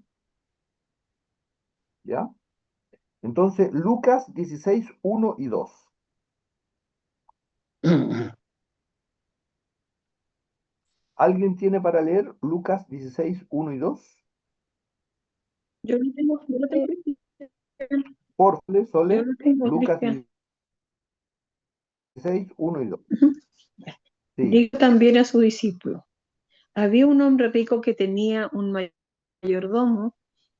¿Ya? Entonces, Lucas 16, 1 y 2. ¿Alguien tiene para leer Lucas 16, 1 y 2? Yo lo tengo, Eh, Cristian. Por Yo Sole, lo tengo, Lucas Cristian. 16, 1 y 2. Ujú. Sí. Digo también a su discípulo. Había un hombre rico que tenía un mayordomo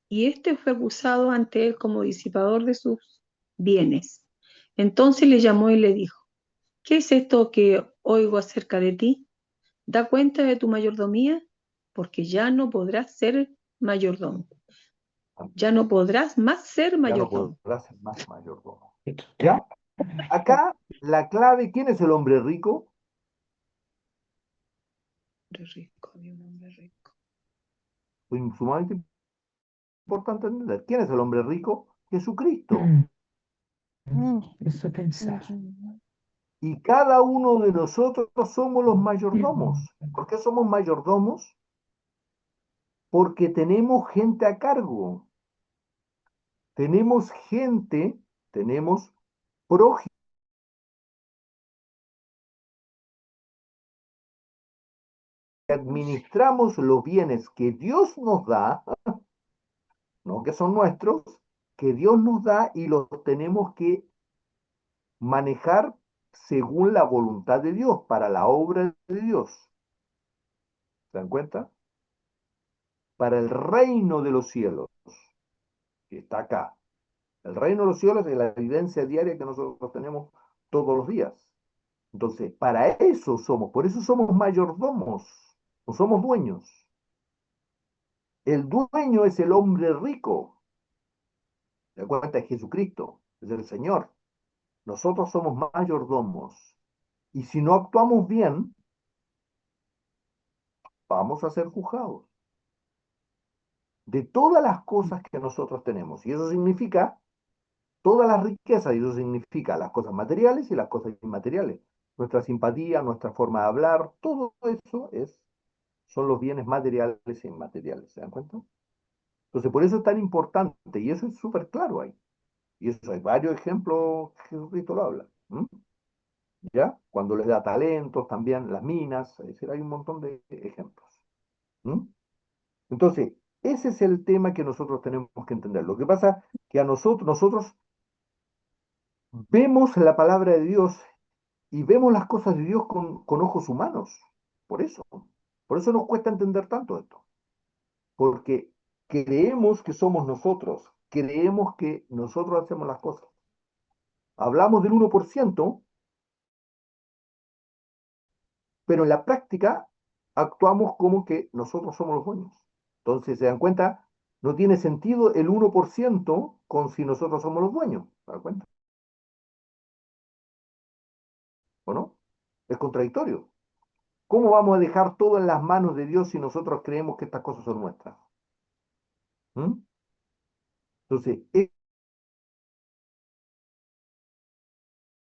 y éste fue acusado ante él como disipador de sus bienes. Entonces le llamó y le dijo, ¿qué es esto que oigo acerca de ti? Da cuenta de tu mayordomía, porque ya no podrás ser mayordomo. Ya no podrás más ser Ya no mayordomo. podrás ser más mayordomo. Esto ¿Ya? está mejor. Acá la clave, ¿quién es el hombre rico? Hombre rico, había un hombre rico. Pues sumamente importante entender. ¿Quién es el hombre rico? Jesucristo. Mm, mm, Eso pensar. mm, Y cada uno de nosotros somos los mayordomos. Mm, ¿Por qué somos mayordomos? Porque tenemos gente a cargo. Tenemos gente, tenemos prójimos, que administramos los bienes que Dios nos da, no que son nuestros, que Dios nos da y los tenemos que manejar según la voluntad de Dios, para la obra de Dios. ¿Se dan cuenta? Para el reino de los cielos, que está acá. El reino de los cielos es la evidencia diaria que nosotros tenemos todos los días. Entonces, para eso somos, por eso somos mayordomos, no somos dueños. El dueño es el hombre rico, ¿se dan cuenta? Es Jesucristo, es el Señor. Nosotros somos mayordomos. Y si no actuamos bien, vamos a ser juzgados de todas las cosas que nosotros tenemos. Y eso significa todas las riquezas, y eso significa las cosas materiales y las cosas inmateriales. Nuestra simpatía, nuestra forma de hablar, todo eso son los bienes materiales e inmateriales. ¿Se dan cuenta? Entonces, por eso es tan importante, y eso es súper claro ahí. Y eso hay varios ejemplos que Jesucristo lo habla. ¿Mm? ¿Ya? Cuando les da talentos, también las minas, es decir, hay un montón de ejemplos. ¿Mm? Entonces, ese es el tema que nosotros tenemos que entender. Lo que pasa que a nosotros vemos la palabra de Dios y vemos las cosas de Dios con ojos humanos. Por eso. Por eso nos cuesta entender tanto esto. Porque creemos que somos nosotros. Creemos que nosotros hacemos las cosas. Hablamos del 1%, pero en la práctica actuamos como que nosotros somos los dueños. Entonces, ¿se dan cuenta? No tiene sentido el 1% con si nosotros somos los dueños. ¿Se dan cuenta? ¿O no? Es contradictorio. ¿Cómo vamos a dejar todo en las manos de Dios si nosotros creemos que estas cosas son nuestras? ¿Mm? Entonces,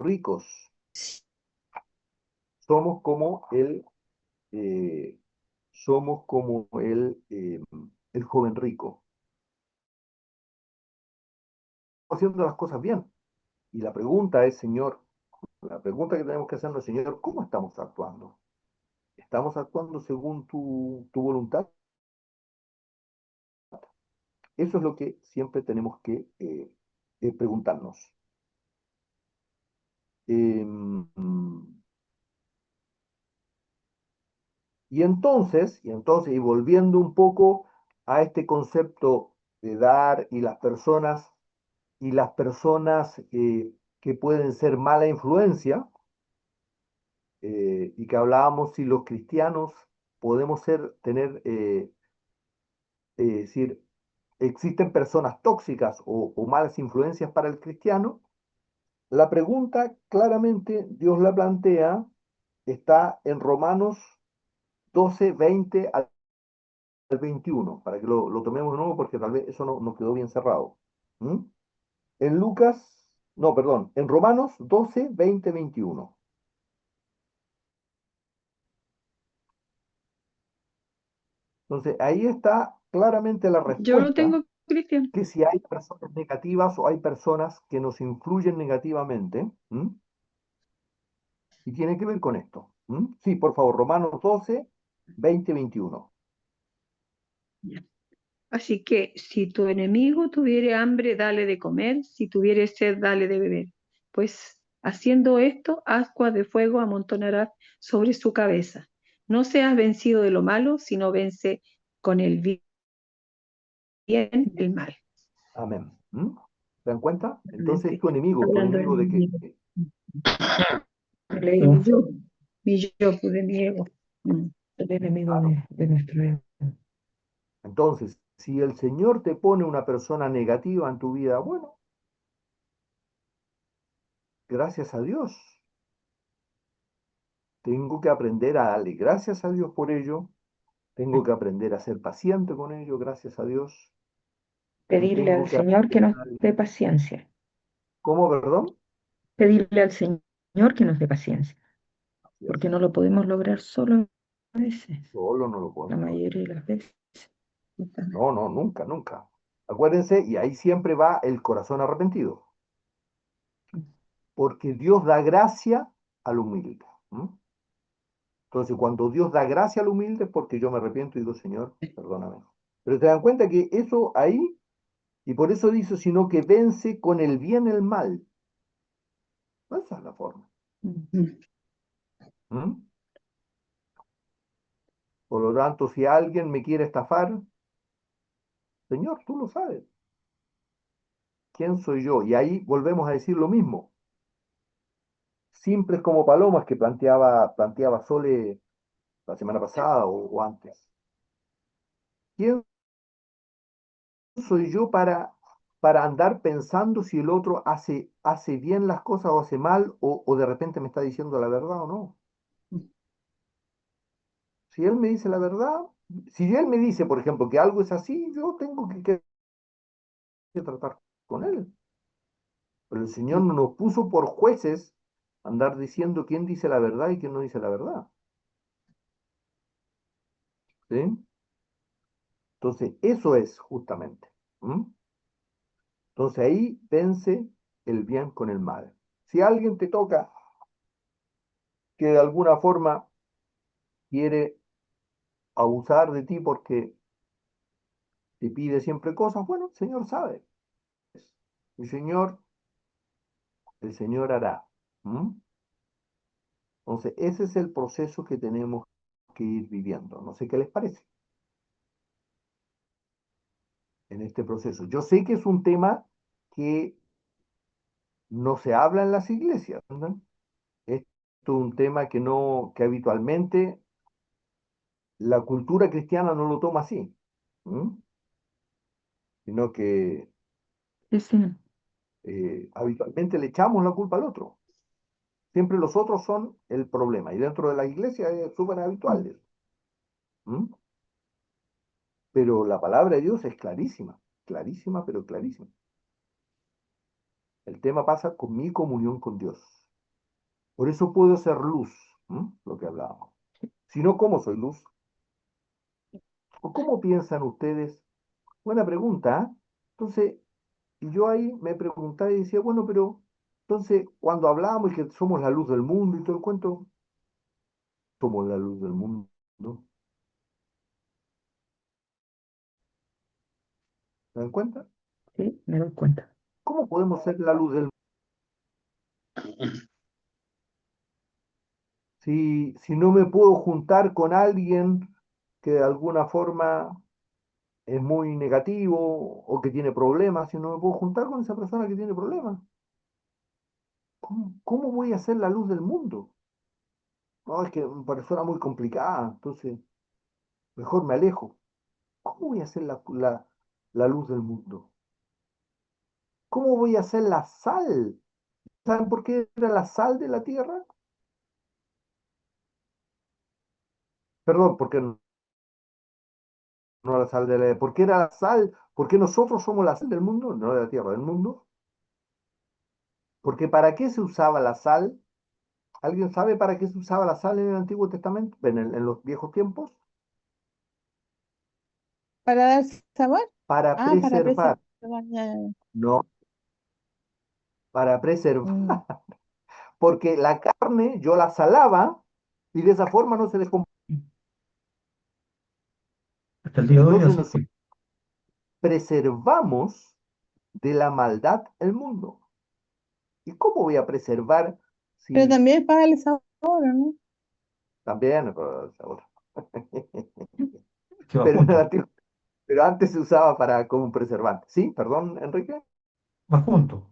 ricos somos como eh, somos como el joven rico, haciendo las cosas bien. Y la pregunta es, Señor, la pregunta que tenemos que hacernos, Señor, ¿cómo estamos actuando? ¿Estamos actuando según tu voluntad? Eso es lo que siempre tenemos que preguntarnos. Em, y volviendo un poco a este concepto de dar y las personas que pueden ser mala influencia, y que hablábamos si los cristianos podemos decir, existen personas tóxicas o malas influencias para el cristiano, la pregunta claramente Dios la plantea, está en Romanos 12, 20 al 21, para que lo tomemos de nuevo porque tal vez eso no nos quedó bien cerrado. ¿Mm? En Lucas, no, perdón, en Romanos 12, 20, 21. Entonces, ahí está claramente la Yo lo respuesta, tengo, Cristian. que si hay personas negativas o hay personas que nos influyen negativamente, ¿m? Y tiene que ver con esto. ¿M? Sí, por favor, Romanos 12, 20, 21. Así que si tu enemigo tuviere hambre, dale de comer, si tuviere sed, dale de beber. Pues haciendo esto, ascuas de fuego amontonarás sobre su cabeza. No seas vencido de lo malo, sino vence con el bien el mal. Amén. ¿M? ¿Se dan cuenta? Entonces, Realmente, tu hablando del enemigo de qué? enemigo. El Mi ego, yo, pues, de mi ego. el enemigo Claro. de nuestro ego. Entonces, si el Señor te pone una persona negativa en tu vida, bueno, gracias a Dios. Tengo que aprender a darle gracias a Dios por ello. Tengo que aprender a ser paciente con ello, gracias a Dios. Y Pedirle tengo al que Señor que aprender nos a darle... dé paciencia. ¿Cómo, perdón? Pedirle al Señor que nos dé paciencia, Así es. porque no lo podemos lograr solo a veces, Solo no lo la podemos lograr. mayoría de las veces. No, no, nunca, nunca. Acuérdense, y ahí siempre va el corazón arrepentido, porque Dios da gracia al humilde. ¿M? Entonces, cuando Dios da gracia al humilde es porque yo me arrepiento y digo, Señor, perdóname. Pero te dan cuenta que eso ahí, y por eso dice, sino que vence con el bien el mal. Esa es la forma. Mm. ¿M? Por lo tanto, si alguien me quiere estafar, Señor, tú lo sabes. ¿Quién soy yo? Y ahí volvemos a decir lo mismo. Simples como palomas que planteaba Sole la semana pasada o antes. ¿Quién soy yo para andar pensando si el otro hace bien las cosas o hace mal o de repente me está diciendo la verdad o no? Si él me dice la verdad, si él me dice, por ejemplo, que algo es así, yo tengo que tratar con él. Pero el Señor no nos puso por jueces andar diciendo quién dice la verdad y quién no dice la verdad. ¿Sí? Entonces, eso es justamente. ¿M? Entonces ahí vence el bien con el mal. Si alguien te toca que de alguna forma quiere abusar de ti porque te pide siempre cosas, bueno, el Señor sabe. El Señor, el Señor hará. ¿M? Entonces, ese es el proceso que tenemos que ir viviendo. No sé qué les parece en este proceso. Yo sé que es un tema que no se habla en las iglesias, ¿no? Esto es un tema que no, que habitualmente la cultura cristiana no lo toma así, ¿m? Sino que Sí, habitualmente le echamos la culpa al otro. Siempre los otros son el problema. Y dentro de la iglesia es súper habitual eso. ¿M? Pero la palabra de Dios es clarísima, pero clarísima. El tema pasa con mi comunión con Dios. Por eso puedo ser luz, ¿m? Lo que hablábamos. Si no, ¿cómo soy luz? ¿O cómo piensan ustedes? Buena pregunta, ¿eh? Entonces, y yo ahí me preguntaba y decía, bueno, pero entonces cuando hablamos y que somos la luz del mundo y todo el cuento, somos la luz del mundo. ¿Se dan cuenta? Sí, me doy cuenta. ¿Cómo podemos ser la luz del mundo si no me puedo juntar con alguien que de alguna forma es muy negativo o que tiene problemas, si no me puedo juntar con esa persona que tiene problemas? ¿Cómo voy a ser la luz del mundo? No, es que me persona muy complicada, entonces mejor me alejo. ¿Cómo voy a ser la luz del mundo? ¿Cómo voy a ser la sal? ¿Saben por qué era la sal de la tierra? Perdón, porque no la sal de la... ¿Por qué era la sal? ¿Por qué nosotros somos la sal del mundo? No de la tierra, del mundo. Porque ¿para qué se usaba la sal? ¿Alguien sabe para qué se usaba la sal en el Antiguo Testamento? En los viejos tiempos. Para dar sabor. Para Ah, para preservar. preservar. Ya, ya, ya. No, para preservar. Mm. Porque la carne yo la salaba y de esa forma no se descomponía. Hasta el día de hoy Entonces así. nosotros preservamos de la maldad el mundo. ¿Y cómo voy a preservar Pero si también para darle sabor, ¿no? también, Que va pero, junto. pero antes se usaba para como un preservante? ¿Sí? Perdón, Enrique. Va junto.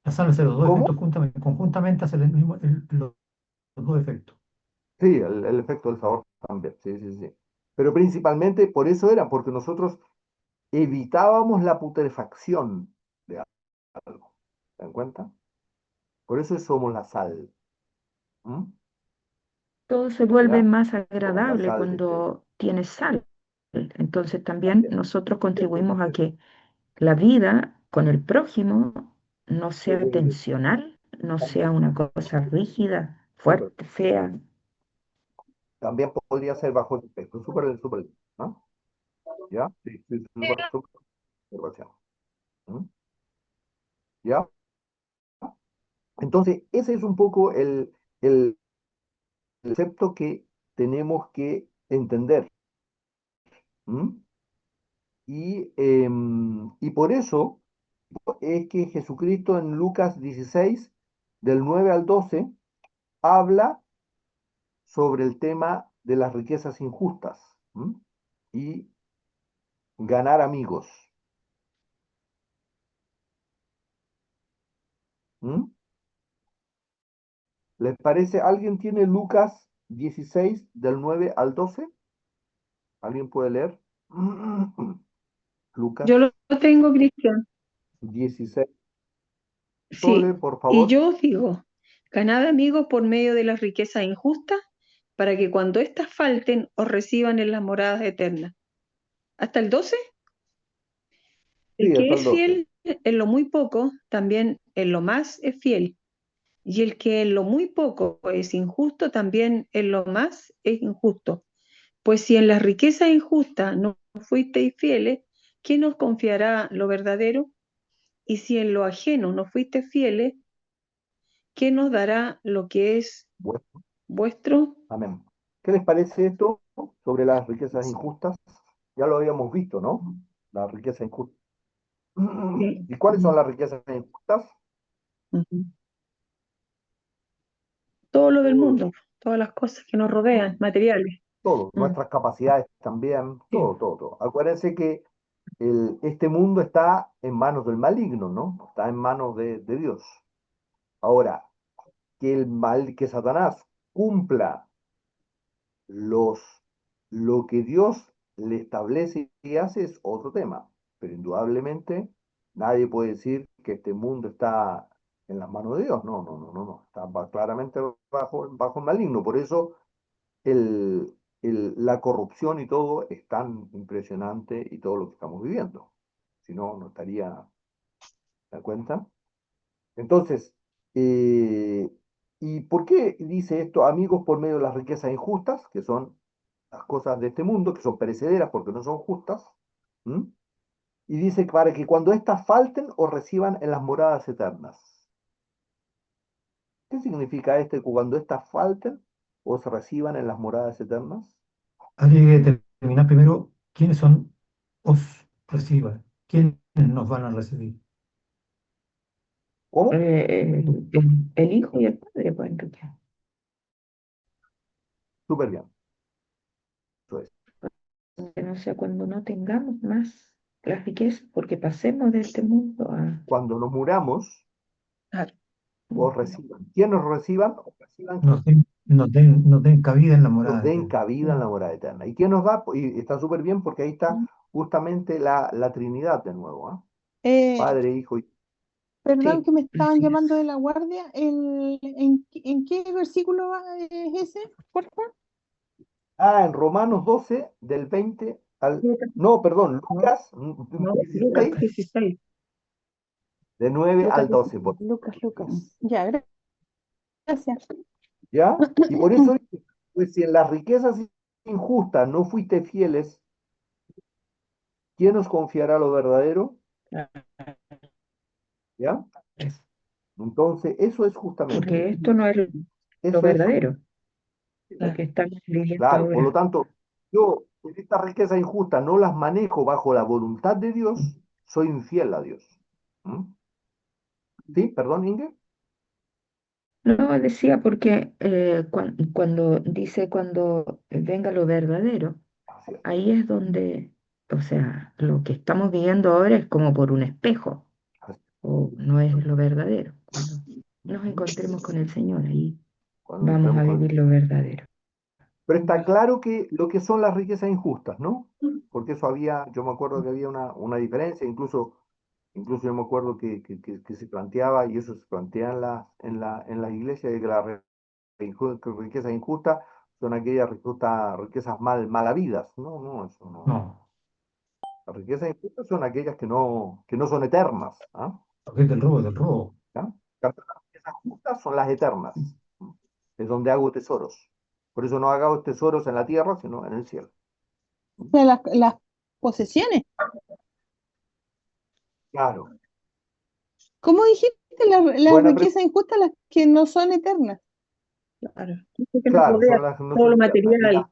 La sal hace los dos efectos ¿Cómo? conjuntamente hace los dos efectos. Sí, el efecto del sabor también. Sí, sí, sí. Pero principalmente por eso era, porque nosotros evitábamos la putrefacción de algo. ¿Se dan cuenta? Por eso somos la sal. ¿M? Todo se vuelve ¿Ya? más Somos la agradable sal de este. cuando tienes sal. Entonces también También. nosotros contribuimos a que la vida con el prójimo no sea tensional, no sea una cosa rígida, Súper. fuerte, fea. También podría ser bajo el espectro. Súper, súper. ¿No? ¿Ya? Sí, sí, súper, súper observación. ¿Mm? ¿Ya? Entonces, ese es un poco el concepto que tenemos que entender. ¿Mm? Y por eso es que Jesucristo en Lucas 16, del 9 al 12, habla sobre el tema de las riquezas injustas. ¿M? Y ganar amigos. ¿M? ¿Les parece? ¿Alguien tiene Lucas 16 del 9 al 12? ¿Alguien puede leer? Yo Lucas lo tengo, Cristian. 16. ¿Puedo Sí. leer, por Y favor? yo os digo, ganad amigos por medio de las riquezas injustas, para que cuando éstas falten os reciban en las moradas eternas. ¿Hasta el 12? El Sí, que hasta el es 12. fiel en lo muy poco, también en lo más es fiel. Y el que en lo muy poco es injusto, también en lo más es injusto. Pues si en las riquezas injustas no fuisteis fieles, ¿quién os confiará lo verdadero? Y si en lo ajeno no fuisteis fieles, ¿quién os dará lo que es Bueno, vuestro? amén. ¿Qué les parece esto sobre las riquezas injustas? Ya lo habíamos visto, ¿no? La riqueza injusta. Sí. ¿Y cuáles son las riquezas injustas? Ujú. Todo lo del Todo, mundo, todas las cosas que nos rodean, materiales. todo, Mm, nuestras capacidades también, sí. todo, todo, todo. Acuérdense que este mundo está en manos del maligno, ¿no? Está en manos de Dios. Ahora, que Satanás cumpla los, lo que Dios le establece y hace es otro tema, pero indudablemente nadie puede decir que este mundo está en las manos de Dios. No, no, no, no, no. Está claramente bajo el maligno. Por eso la corrupción y todo es tan impresionante y todo lo que estamos viviendo. Si no, no estaría, ¿te das cuenta? Entonces, eh, ¿y por qué dice esto? Amigos por medio de las riquezas injustas, que son las cosas de este mundo, que son perecederas porque no son justas, ¿m? Y dice para que cuando éstas falten os reciban en las moradas eternas. ¿Qué significa este cuando éstas falten os reciban en las moradas eternas? Habría que determinar primero quiénes son os reciban, quiénes nos van a recibir. ¿Cómo? El Hijo y el Padre, pues, Enrique. Súper bien. Eso es. Que no sea cuando no tengamos más las riquezas, porque pasemos de este mundo a... Cuando nos muramos, Claro. os reciban. ¿Quién nos reciban? Os reciban que Nos den cabida en la nos morada den eterna. cabida en la morada eterna. ¿Y quién nos da? Y está súper bien porque ahí está justamente la Trinidad de nuevo, ¿ah? Eh, Padre, Hijo y... perdón Sí, que me estaban así llamando es. de la guardia. ¿En qué versículo es ese? Por favor. En Romanos 12, del 20 al... Lucas, No, perdón, no, Lucas no, Lucas 16, 16. de 9 Lucas al 12, 16. Lucas. Ya, gracias. ¿ya? Y por eso, dice, pues si en las riquezas injustas no fuiste fieles, ¿quién os confiará lo verdadero? ¿Ya? Entonces, eso es Porque justamente, esto no es lo eso es, verdadero, lo Claro. que estamos viviendo claro, por lo ahora. tanto, yo, en esta riqueza injusta no las manejo bajo la voluntad de Dios, soy infiel a Dios. ¿Mm? ¿Sí? Perdón, Inge. No, decía porque cuando dice cuando venga lo verdadero, Así es. ahí es donde, o sea, lo que estamos viviendo ahora es como por un espejo, Así o no es lo verdadero. Cuando es. nos encontremos con el Señor, ahí Cuando vamos entremos a con vivir lo verdadero. Pero está claro que lo que son las riquezas injustas, ¿no? Porque eso había, yo me acuerdo que había una diferencia, incluso yo me acuerdo que se planteaba, y eso se plantea en las iglesias, de que las riquezas injustas son aquellas riquezas mal habidas. No, no, eso no. No, Las riquezas injustas son aquellas que no son eternas, ¿ah? porque es del robo, del robo. ¿Ya? En cambio, las riquezas justas son las eternas, es donde hago tesoros. Por eso no hago tesoros en la tierra, sino en el cielo. De las posesiones. Claro. ¿Cómo dijiste? Las Buena pregunta. riquezas injustas, las que no son eternas. Claro. Dice que nos Claro, rodea son las que no todo son lo eternas. material,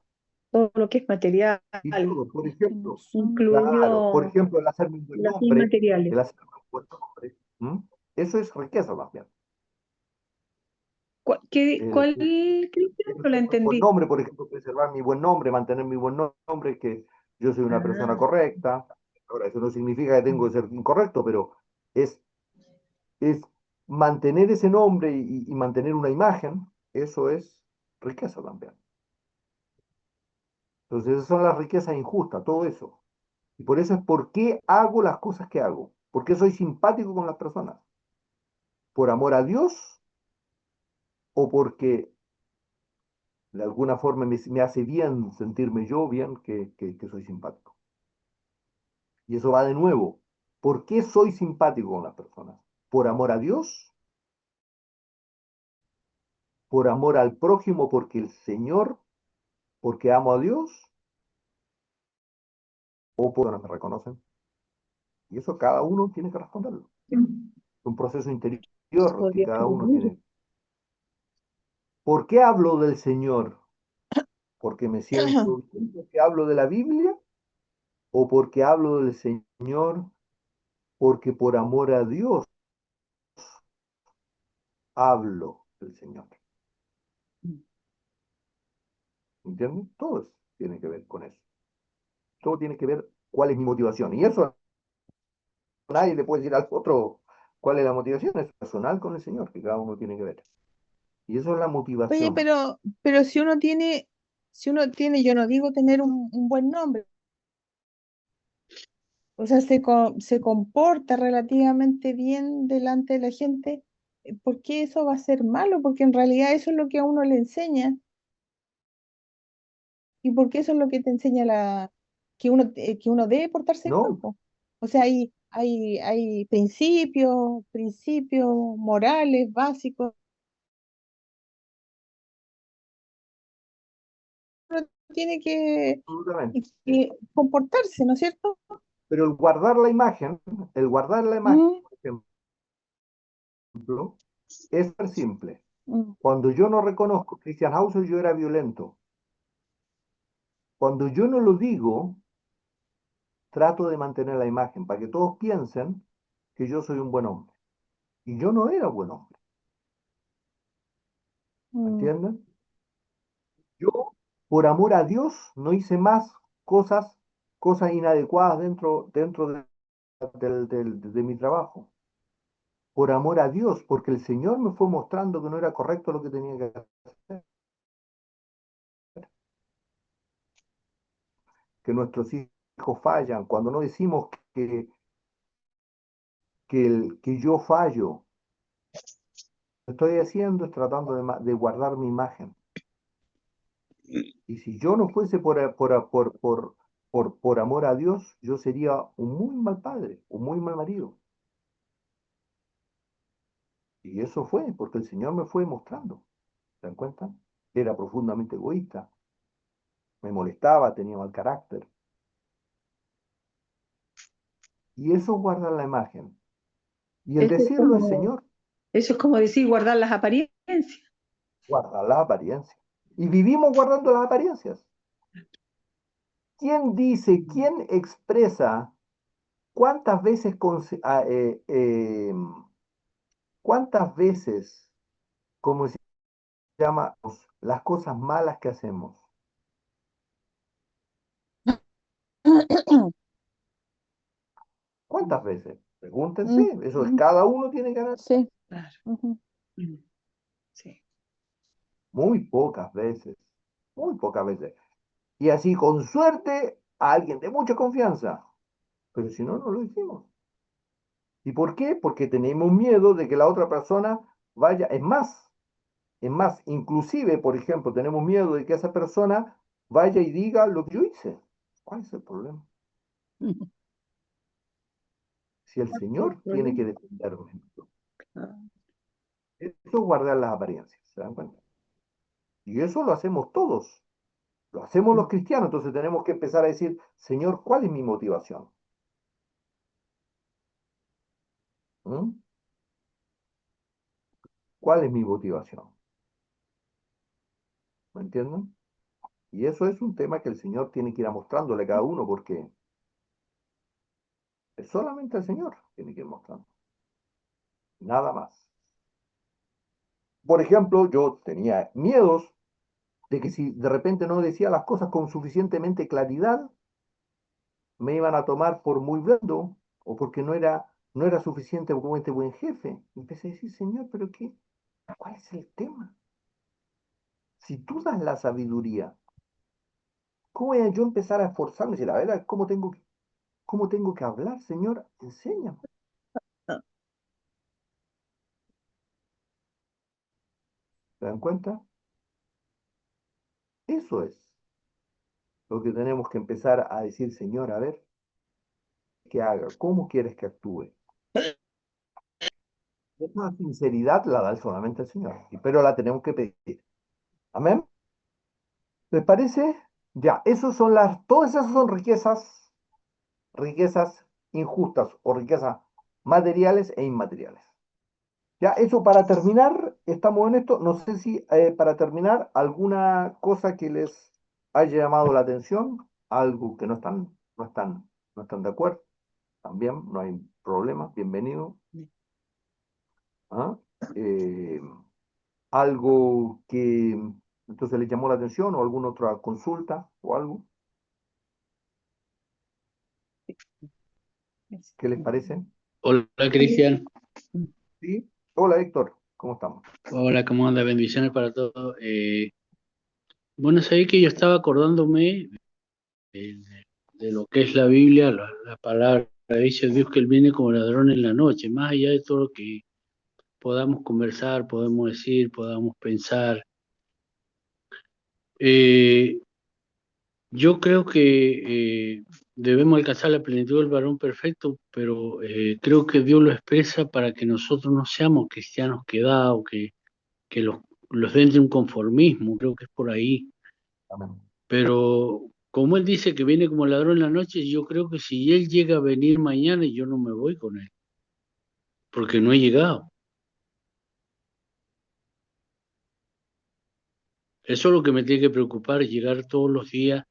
todo lo que es material, Y todo, por Que no ejemplo, son. claro, por incluido ejemplo, el hacerme un buen las nombre, inmateriales. el hacerme un buen nombre, ¿m? Eso es riqueza también. ¿Cuál, El Cristian? No la hacerme un buen entendí. nombre, por ejemplo, preservar mi buen nombre, mantener mi buen nombre, que yo soy una persona Ah, correcta. Ahora, eso no significa que tengo que ser incorrecto, pero es, es mantener ese nombre y mantener una imagen, eso es riqueza también. Entonces, esas son las riquezas injustas, todo eso. Y por eso es por qué hago las cosas que hago. ¿Por qué soy simpático con las personas? ¿Por amor a Dios o porque de alguna forma me hace bien sentirme yo bien que soy simpático? Y eso va de nuevo. ¿Por qué soy simpático con las personas? ¿Por amor a Dios? ¿Por amor al prójimo porque el Señor, porque amo a Dios? ¿O porque no me reconocen? Y eso cada uno tiene que responderlo. Es un proceso interior que podría cada uno escribir. tiene. ¿Por qué hablo del Señor? ¿Porque me siento bien porque hablo de la Biblia? ¿O porque hablo del Señor? Porque por amor a Dios hablo del Señor. ¿Entiendes? Tiene que ver con eso. Todo tiene que ver cuál es mi motivación. Y eso nadie le puede decir al otro cuál es la motivación. Es personal con el Señor, que cada uno tiene que ver. Y eso es la Oye, motivación. pero si uno tiene, yo no digo tener un buen nombre, o sea, se comporta relativamente bien delante de la gente, ¿por qué eso va a ser malo? Porque en realidad eso es lo que a uno le enseña, y porque eso es lo que te enseña que uno debe portarse bien, No, po. O sea, hay principios morales básicos. Uno tiene que absolutamente. comportarse, ¿no es cierto? Pero el guardar la imagen, Mm, por ejemplo, es súper simple. mm, Cuando yo no reconozco, Christian Hauser, yo era violento. Cuando yo no lo digo, trato de mantener la imagen para que todos piensen que yo soy un buen hombre. Y yo no era buen hombre, ¿me mm, entienden? Yo, por amor a Dios, no hice más cosas, cosas inadecuadas dentro de mi trabajo. Por amor a Dios, porque el Señor me fue mostrando que no era correcto lo que tenía que hacer, que nuestros hijos fallan, cuando no decimos que yo fallo, lo que estoy haciendo es tratando de guardar mi imagen. Y si yo no fuese por amor a Dios, yo sería un muy mal padre, un muy mal marido. Y eso fue porque el Señor me fue mostrando. ¿Se dan cuenta? Era profundamente egoísta, me molestaba, tenía mal carácter. Y eso guarda la imagen. Y el Eso es decirlo es como, Señor, eso es como decir guardar las apariencias. guarda las apariencias. Y vivimos guardando las apariencias. ¿Quién dice, quién expresa cuántas veces, cuántas veces, como se llama, las cosas malas que hacemos? ¿Cuántas veces? mm, Pregúntense, eso es, mm, cada uno tiene que ganar. sí. Claro. Ujú. Mm, sí. Muy pocas veces. Y así, con suerte, a alguien de mucha confianza. Pero si no, no lo hicimos. ¿Y por qué? Porque tenemos miedo de que la otra persona vaya. Es más, inclusive, por ejemplo, tenemos miedo de que esa persona vaya y diga lo que yo hice. ¿Cuál es el problema? Ujú. Si el ¿Cuál es el Señor tiene problema? que defenderme. Ah, Eso es guardar las apariencias, ¿se dan cuenta? Y eso lo hacemos todos. Lo hacemos los cristianos, entonces tenemos que empezar a decir, Señor, ¿cuál es mi motivación? ¿Mm? ¿Cuál es mi motivación? ¿Me entienden? Y eso es un tema que el Señor tiene que ir mostrándole a cada uno, porque es solamente el Señor tiene que ir mostrando, nada más. Por ejemplo, yo tenía miedos de que si de repente no decía las cosas con suficientemente claridad, me iban a tomar por muy blando o porque no era suficientemente buen jefe. Y empecé a decir, Señor, pero qué, ¿cuál es el tema? Si tú das la sabiduría, ¿cómo voy a yo empezar a esforzarme? Si la verdad, ¿cómo tengo que hablar, Señor? Enséñame. ah, ¿Se dan cuenta? Eso es lo que tenemos que empezar a decir, Señor, a ver, ¿qué haga? ¿Cómo quieres que actúe? Esa sinceridad la da solamente el Señor, pero la tenemos que pedir. Amén. ¿Les parece? Ya, todas esas son riquezas injustas o riquezas materiales e inmateriales. Ya, eso para terminar, estamos en esto. No sé si para terminar, alguna cosa que les haya llamado la atención, algo que no están de acuerdo, también no hay problema, bienvenido. ¿Ah? Eh, algo que entonces les llamó la atención o alguna otra consulta o algo. ¿Qué les parece? Hola Cristian, Sí. Hola Héctor, ¿cómo estamos? hola, ¿cómo anda? Bendiciones para todos. Bueno, sabía que yo estaba acordándome de lo que es la Biblia, la palabra dice Dios que Él viene como ladrón en la noche, más allá de todo lo que podamos conversar, podemos decir, podamos pensar. Eh, yo creo que debemos alcanzar la plenitud del varón perfecto, pero creo que Dios lo expresa para que nosotros no seamos cristianos quedados, que los den de un conformismo, creo que es por ahí. Amén. Pero como él dice que viene como ladrón en la noche, yo creo que si él llega a venir mañana, yo no me voy con él, porque no he llegado. Eso es lo que me tiene que preocupar, llegar todos los días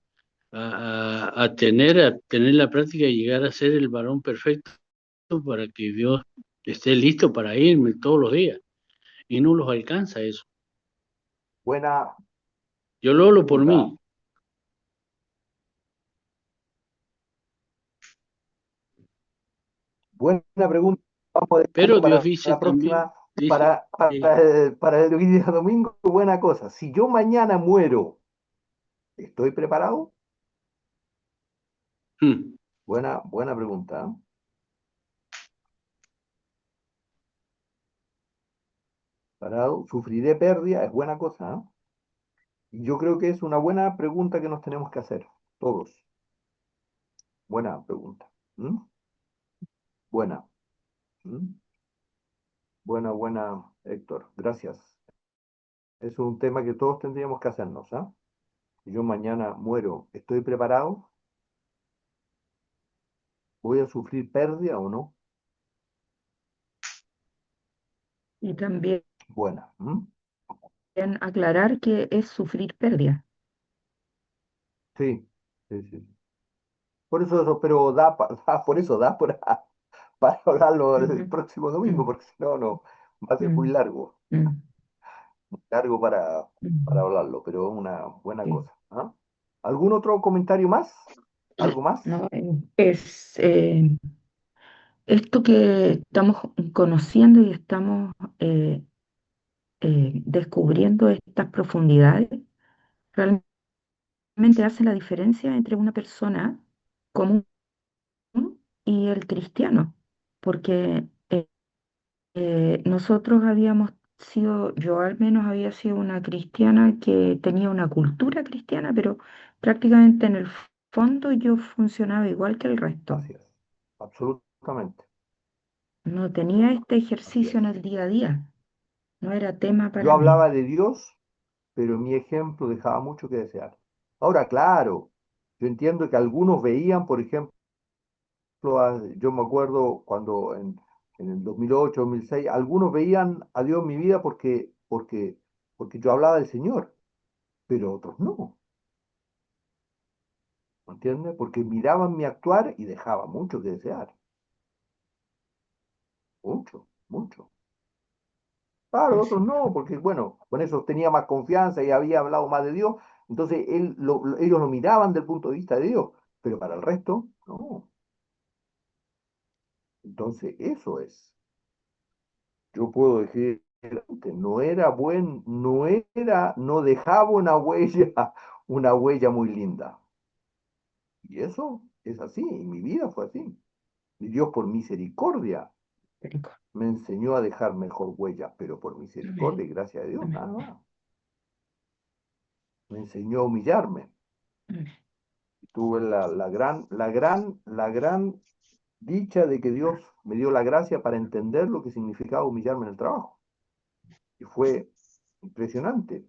a tener la práctica y llegar a ser el varón perfecto para que Dios esté listo para irme todos los días. Y no los alcanza eso. Buena Yo lo hablo por pregunta. mí. Buena pregunta. Vamos a Pero dejarlo Dios para dice la también, próxima, dice, para el día domingo. Buena cosa. Si yo mañana muero, ¿estoy preparado? hmm, Buena pregunta. ¿Eh? Parado, sufriré pérdida, es buena cosa. ¿Eh? Y yo creo que es una buena pregunta que nos tenemos que hacer, todos. Buena pregunta. ¿Mm? Buena. ¿Mm? Buena, Héctor. Gracias. Es un tema que todos tendríamos que hacernos. ¿Ah? Si yo mañana muero, ¿estoy preparado? ¿Voy a sufrir pérdida o no? Y también Buena. ¿Mm? aclarar que es sufrir pérdida. Sí, sí, sí. Por eso, pero por eso da para hablarlo el Ujú, próximo domingo, mm, porque si no, no, va a ser muy mm, mm, largo para mm. hablarlo, pero es una buena Sí. cosa. ¿Ah? ¿Algún otro comentario más? ¿Algo más? No, es esto que estamos conociendo y estamos descubriendo estas profundidades, realmente hace la diferencia entre una persona común y el cristiano, porque nosotros habíamos sido, yo al menos había sido una cristiana que tenía una cultura cristiana, pero prácticamente en el fondo yo funcionaba igual que el resto. Así es. Absolutamente. No tenía este Así ejercicio es. en el día a día, no era tema Yo para mí. hablaba de Dios, pero mi ejemplo dejaba mucho que desear. Ahora, claro, yo entiendo que algunos veían, por ejemplo, yo me acuerdo cuando en el 2008, 2006, algunos veían a Dios en mi vida porque yo hablaba del Señor, pero otros no, ¿entiendes? Porque miraban mi actuar y dejaba mucho que desear, mucho, mucho. Claro, Así otros no, mismo. porque bueno, con eso tenía más confianza y había hablado más de Dios, entonces ellos lo miraban del punto de vista de Dios, pero para el resto, no. Entonces, eso es. Yo puedo decir, no era no dejaba una huella muy linda. Y eso es así, y mi vida fue así. Y Dios por misericordia Perico. me enseñó a dejar mejor huella, pero por misericordia Amén, y gracias a Dios, amén, nada más. Me enseñó a humillarme. amén. Tuve la gran dicha de que Dios me dio la gracia para entender lo que significaba humillarme en el trabajo. Y fue impresionante.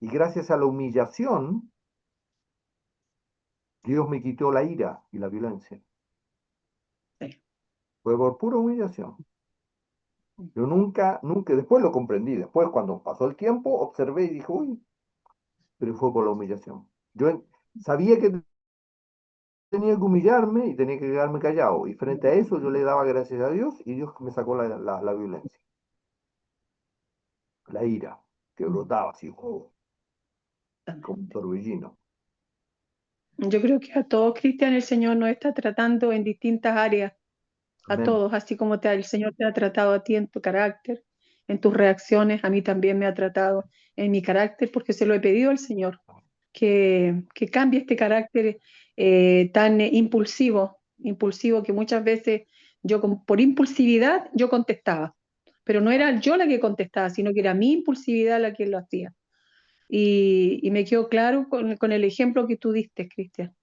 Y gracias a la humillación, Dios me quitó la ira y la violencia. Sí. Fue por pura humillación. Yo nunca, después lo comprendí. Después, cuando pasó el tiempo, observé y dije, uy, pero fue por la humillación. Sabía que tenía que humillarme y tenía que quedarme callado. Y frente a eso, yo le daba gracias a Dios y Dios me sacó la violencia, la ira, que brotaba así, como un torbellino. Yo creo que a todos, Cristian, el Señor nos está tratando en distintas áreas, a Amén. todos, así como el Señor te ha tratado a ti en tu carácter, en tus reacciones, a mí también me ha tratado en mi carácter, porque se lo he pedido al Señor, que cambie este carácter tan impulsivo que muchas veces yo por impulsividad yo contestaba, pero no era yo la que contestaba, sino que era mi impulsividad la que lo hacía. Y me quedó claro con el ejemplo que tú diste, Cristian,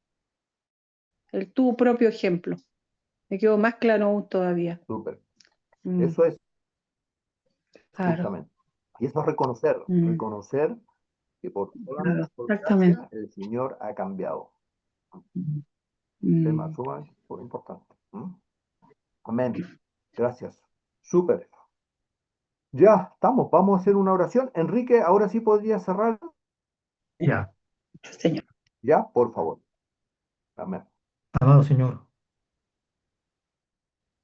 tu propio ejemplo. Me quedó más claro aún todavía. Súper. Mm, Eso es claro. justamente. Y eso es reconocer, Mm, reconocer que por Claro, solamente por exactamente. gracia el Señor ha cambiado. Mm. Tema sumamente importante. Amén. Gracias. Súper. Ya estamos. Vamos a hacer una oración. Enrique, ahora sí podría cerrar. Ya, Señor. Ya, por favor. Amén. amado Señor,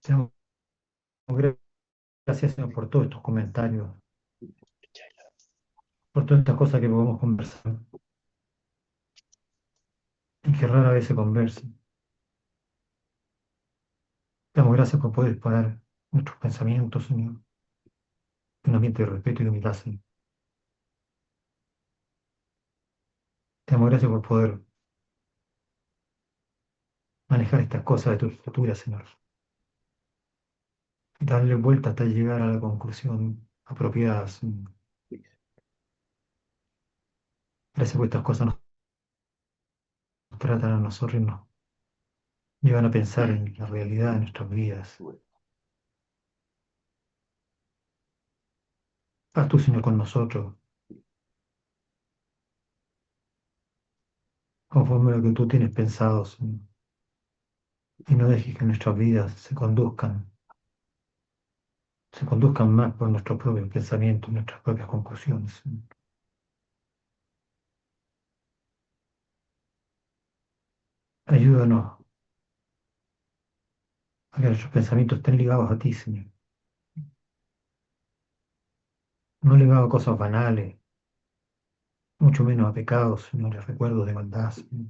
te damos gracias, Señor, por todos estos comentarios, por todas estas cosas que podemos conversar y que rara vez se conversan. Te damos gracias por poder disparar nuestros pensamientos, Señor, en un ambiente de respeto y de humildad, Señor. Te damos gracias por poder manejar estas cosas de tu escritura, Señor, y darle vuelta hasta llegar a la conclusión apropiada, Señor. Gracias por estas cosas nos tratan a nosotros y nos llevan a pensar en la realidad de nuestras vidas. Haz tú, Señor, con nosotros, conforme a lo que tú tienes pensado, Señor. Y no dejes que nuestras vidas se conduzcan más por nuestros propios pensamientos, nuestras propias conclusiones, Señor. Ayúdanos a que nuestros pensamientos estén ligados a ti, Señor. No ligados a cosas banales, mucho menos a pecados, Señor, a recuerdos de maldad, Señor,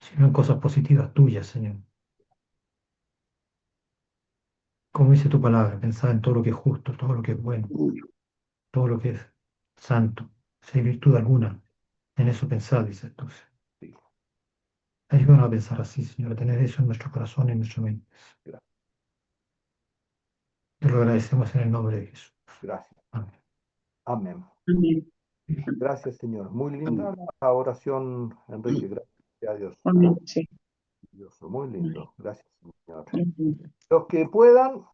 sino en cosas positivas tuyas, Señor. Como dice tu palabra, pensar en todo lo que es justo, todo lo que es bueno, todo lo que es santo, si hay virtud alguna, en eso pensar, dices tú. Ayúdanos a pensar así, Señor, a tener eso en nuestro corazón y en nuestra mente. Te lo agradecemos en el nombre de Jesús. Gracias. Amén. Amén. Amén. Gracias, Señor. Muy linda la oración, Enrique. Gracias a Dios. Amén. Sí. Muy lindo. Gracias, Señor. Amén. Los que puedan,